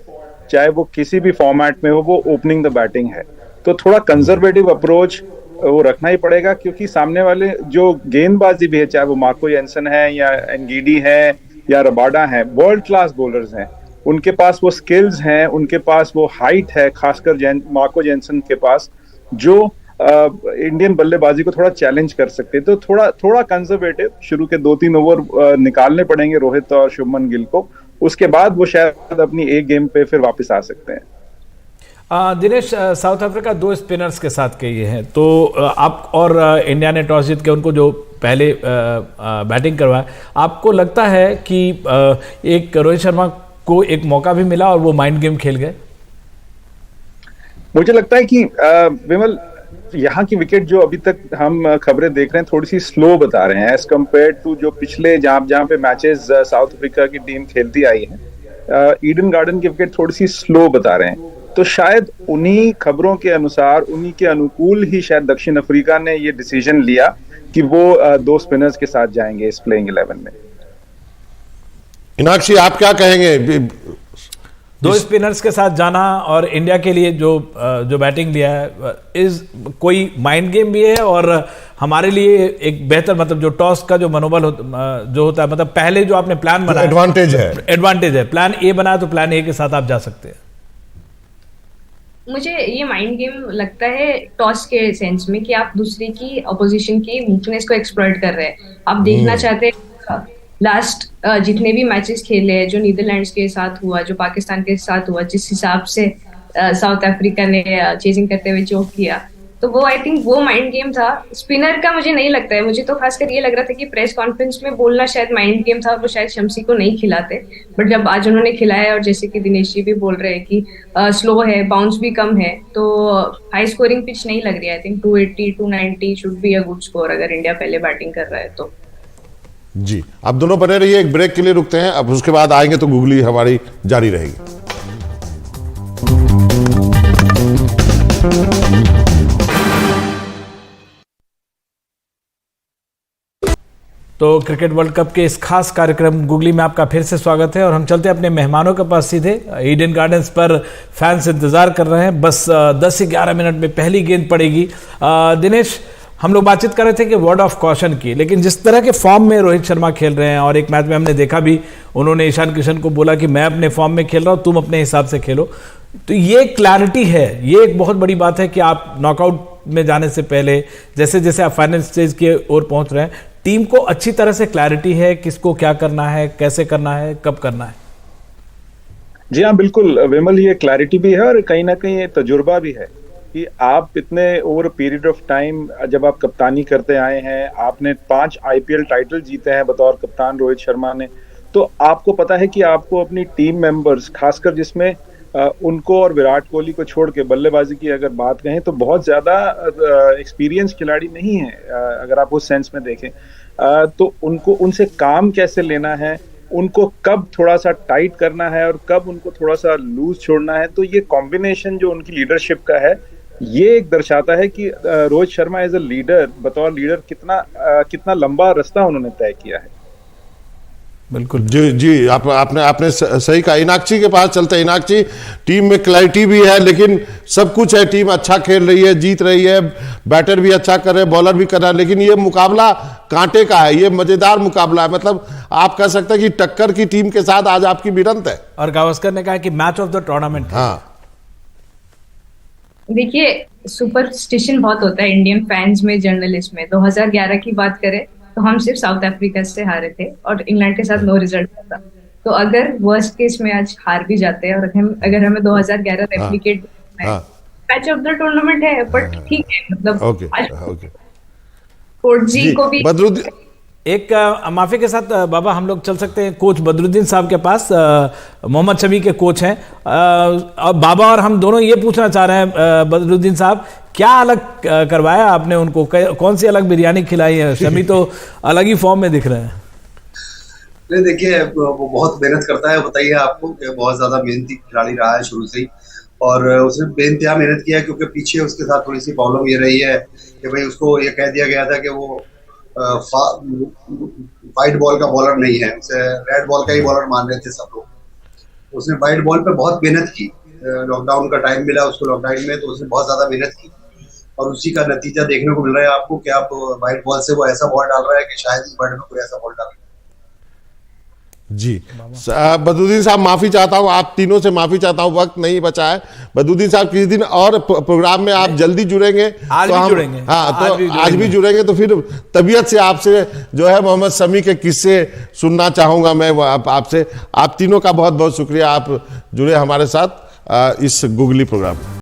चाहे वो किसी भी फॉर्मेट में हो, वो ओपनिंग द बैटिंग है। तो थोड़ा कंजर्वेटिव अप्रोच वो रखना ही पड़ेगा, क्योंकि सामने वाले जो गेंदबाजी भी है, चाहे वो मार्को जेनसन है या एनगीडी है या रबाडा है, वर्ल्ड क्लास बॉलर्स हैं। उनके पास वो स्किल्स हैं, उनके पास वो हाइट है, खासकर मार्को जेनसन के पास, जो इंडियन बल्लेबाजी को थोड़ा चैलेंज कर सकते हैं। तो थोड़ा कंजर्वेटिव शुरू के 2-3 ओवर निकालने पड़ेंगे रोहित और शुभमन गिल को। उसके बाद वो शायद अपनी एक गेम पे फिर वापस आ सकते हैं। दिनेश, साउथ अफ्रीका 2 स्पिनर्स के साथ के ये हैं, तो आप और इंडिया ने टॉस जीत के उनको जो पहले बैटिंग करवाया, आपको लगता है कि एक रोहित शर्मा को एक मौका भी मिला और वो माइंड गेम खेल गए? मुझे लगता है कि विमल, यहाँ की विकेट जो अभी तक हम खबरें देख रहे हैं थोड़ी सी स्लो बता रहे हैं एज कम्पेयर टू जो पिछले जहां पे मैचेस साउथ अफ्रीका की टीम खेलती आई है। ईडन गार्डन की विकेट थोड़ी सी स्लो बता रहे हैं, तो शायद उन्हीं खबरों के अनुसार, उन्हीं के अनुकूल ही शायद दक्षिण अफ्रीका ने ये डिसीजन लिया कि वो 2 स्पिनर्स के साथ जाएंगे इस प्लेइंग 11 में। मीनाक्षी, आप क्या कहेंगे? 2 स्पिनर्स के साथ जाना और इंडिया के लिए जो बैटिंग लिया है, इस कोई माइंड गेम भी है और हमारे लिए एक बेहतर, मतलब जो टॉस का जो मनोबल जो होता है, मतलब पहले जो आपने प्लान बनाया, एडवांटेज है, प्लान ए बनाया तो प्लान ए के साथ आप जा सकते हैं। मुझे ये माइंड गेम लगता है टॉस के सेंस में, कि आप दूसरे की अपोजिशन की वीकनेस को एक्सप्लॉइट कर रहे हैं। आप देखना चाहते हैं लास्ट जितने भी मैचेस खेले हैं, जो नीदरलैंड्स के साथ हुआ, जो पाकिस्तान के साथ हुआ, जिस हिसाब से साउथ अफ्रीका ने चेजिंग करते हुए चोक किया, तो वो आई थिंक वो माइंड गेम था। स्पिनर का मुझे नहीं लगता है। मुझे तो खासकर ये लग रहा था कि प्रेस कॉन्फ्रेंस में बोलना शायद माइंड गेम था और वो शायद शम्सी को नहीं खिलाते, बट जब आज उन्होंने खिलाया, और जैसे कि दिनेश जी भी बोल रहे हैं कि स्लो है, बाउंस भी कम है, तो हाई स्कोरिंग पिच नहीं लग रही है। I think 280 290 should be a good score अगर इंडिया पहले बैटिंग कर रहा है तो। जी, आप दोनों बने रहिए, एक ब्रेक के लिए रुकते हैं, अब उसके बाद आएंगे तो गूगली हमारी जारी रहेगी। तो क्रिकेट वर्ल्ड कप के इस खास कार्यक्रम गूगली में आपका फिर से स्वागत है और हम चलते हैं अपने मेहमानों के पास सीधे। ईडन गार्डन्स पर फैंस इंतजार कर रहे हैं, बस 10 से 11 मिनट में पहली गेंद पड़ेगी। दिनेश, हम लोग बातचीत कर रहे थे कि वर्ड ऑफ कॉशन की, लेकिन जिस तरह के फॉर्म में रोहित शर्मा खेल रहे हैं, और एक मैच में हमने देखा भी, उन्होंने ईशान किशन को बोला कि मैं अपने फॉर्म में खेल रहा हूं, तुम अपने हिसाब से खेलो, तो ये क्लैरिटी है, ये एक बहुत बड़ी बात है कि आप नॉकआउट में जाने से पहले, जैसे जैसे आप फाइनल स्टेज की ओर पहुंच रहे हैं, टीम को अच्छी तरह से क्लैरिटी है किसको क्या करना है, कैसे करना है, कब करना है। जी हाँ, बिल्कुल विमल, ये क्लैरिटी भी है और कहीं ना कहीं ये तजुर्बा भी है कि आप इतने ओवर पीरियड ऑफ टाइम, जब आप कप्तानी करते आए हैं, आपने 5 IPL टाइटल जीते हैं बतौर कप्तान रोहित शर्मा ने, तो आपको पता है कि आपको अपनी टीम मेंबर्स, खासकर जिसमें उनको और विराट कोहली को छोड़ के बल्लेबाजी की अगर बात कहें तो बहुत ज्यादा एक्सपीरियंस खिलाड़ी नहीं है, अगर आप उस सेंस में देखें, तो उनको उनसे काम कैसे लेना है, उनको कब थोड़ा सा टाइट करना है और कब उनको थोड़ा सा लूज छोड़ना है, तो ये कॉम्बिनेशन जो उनकी लीडरशिप का है, ये एक दर्शाता है कि Rohit Sharma as a leader, बतौर लीडर कितना लंबा रास्ता उन्होंने तय किया है। बिल्कुल जी, आपने सही कहा। इनाक्षी के पास चलते हैं। इनाक्षी, टीम में क्लैरिटी भी है, लेकिन सब कुछ है, टीम अच्छा खेल रही है, जीत रही है, बैटर भी अच्छा कर रहे हैं, बॉलर भी कर रहा है, लेकिन ये मुकाबला कांटे का है, ये मजेदार मुकाबला है। मतलब आप कह सकते हैं कि टक्कर की टीम के साथ आज आपकी भिड़ंत है। और गावस्कर ने कहा कि मैच ऑफ द टूर्नामेंट। हाँ, देखिए, सुपरस्टिशन बहुत होता है इंडियन फैंस में, जर्नलिस्ट में। 2011 की बात करें तो हम सिर्फ साउथ अफ्रीका से हारे थे और इंग्लैंड के साथ नो रिजल्ट था। तो अगर वर्स्ट केस में आज हार भी जाते हैं और अगर हमें 2011 replicate match of the tournament है, बट ठीक है, मतलब कोच जी को भी बदरुद्दीन, एक माफी के साथ बाबा हम लोग चल सकते हैं कोच बदरुद्दीन साहब के पास। मोहम्मद शमी के कोच हैं। अब बाबा और हम दोनों ये पूछना चाह रहे हैं बदरुद्दीन साहब, क्या अलग करवाया आपने उनको? कौन सी अलग बिरयानी खिलाई है? शमी तो अलग ही फॉर्म में दिख रहे हैं। नहीं, देखिए वो बहुत मेहनत करता है, बताइए आपको कि बहुत ज्यादा मेहनती खिलाड़ी रहा है शुरू से ही, और उसने बेइंतहा मेहनत किया है, क्योंकि पीछे उसके साथ थोड़ी सी प्रॉब्लम ये रही है कि भाई उसको ये कह दिया गया था कि वो वाइट बॉल का बॉलर नहीं है, उसे रेड बॉल का ही बॉलर मान रहे थे सब लोग। उसने वाइट बॉल पे बहुत मेहनत की, लॉकडाउन का टाइम मिला उसको लॉकडाउन में, तो उसने बहुत ज्यादा मेहनत की और उसी का नतीजा देखने को मिल रहा है आपको कि आप वाइट बॉल से वो ऐसा बॉल डाल रहा है कि शायद इस वर्ल्ड में कोई ऐसा बॉल डाल। जी बदरुद्दीन साहब, माफी चाहता हूं, आप तीनों से माफी चाहता हूं, वक्त नहीं बचा है। बदरुद्दीन साहब किसी दिन और प्रोग्राम में आप जल्दी जुड़ेंगे, आज तो भी जुड़ेंगे। हाँ, तो आज भी जुड़ेंगे, तो फिर तबीयत से आपसे जो है मोहम्मद शमी के किस्से सुनना चाहूंगा मैं आपसे। आप तीनों का बहुत बहुत शुक्रिया, आप जुड़े हमारे साथ इस गूगली प्रोग्राम में।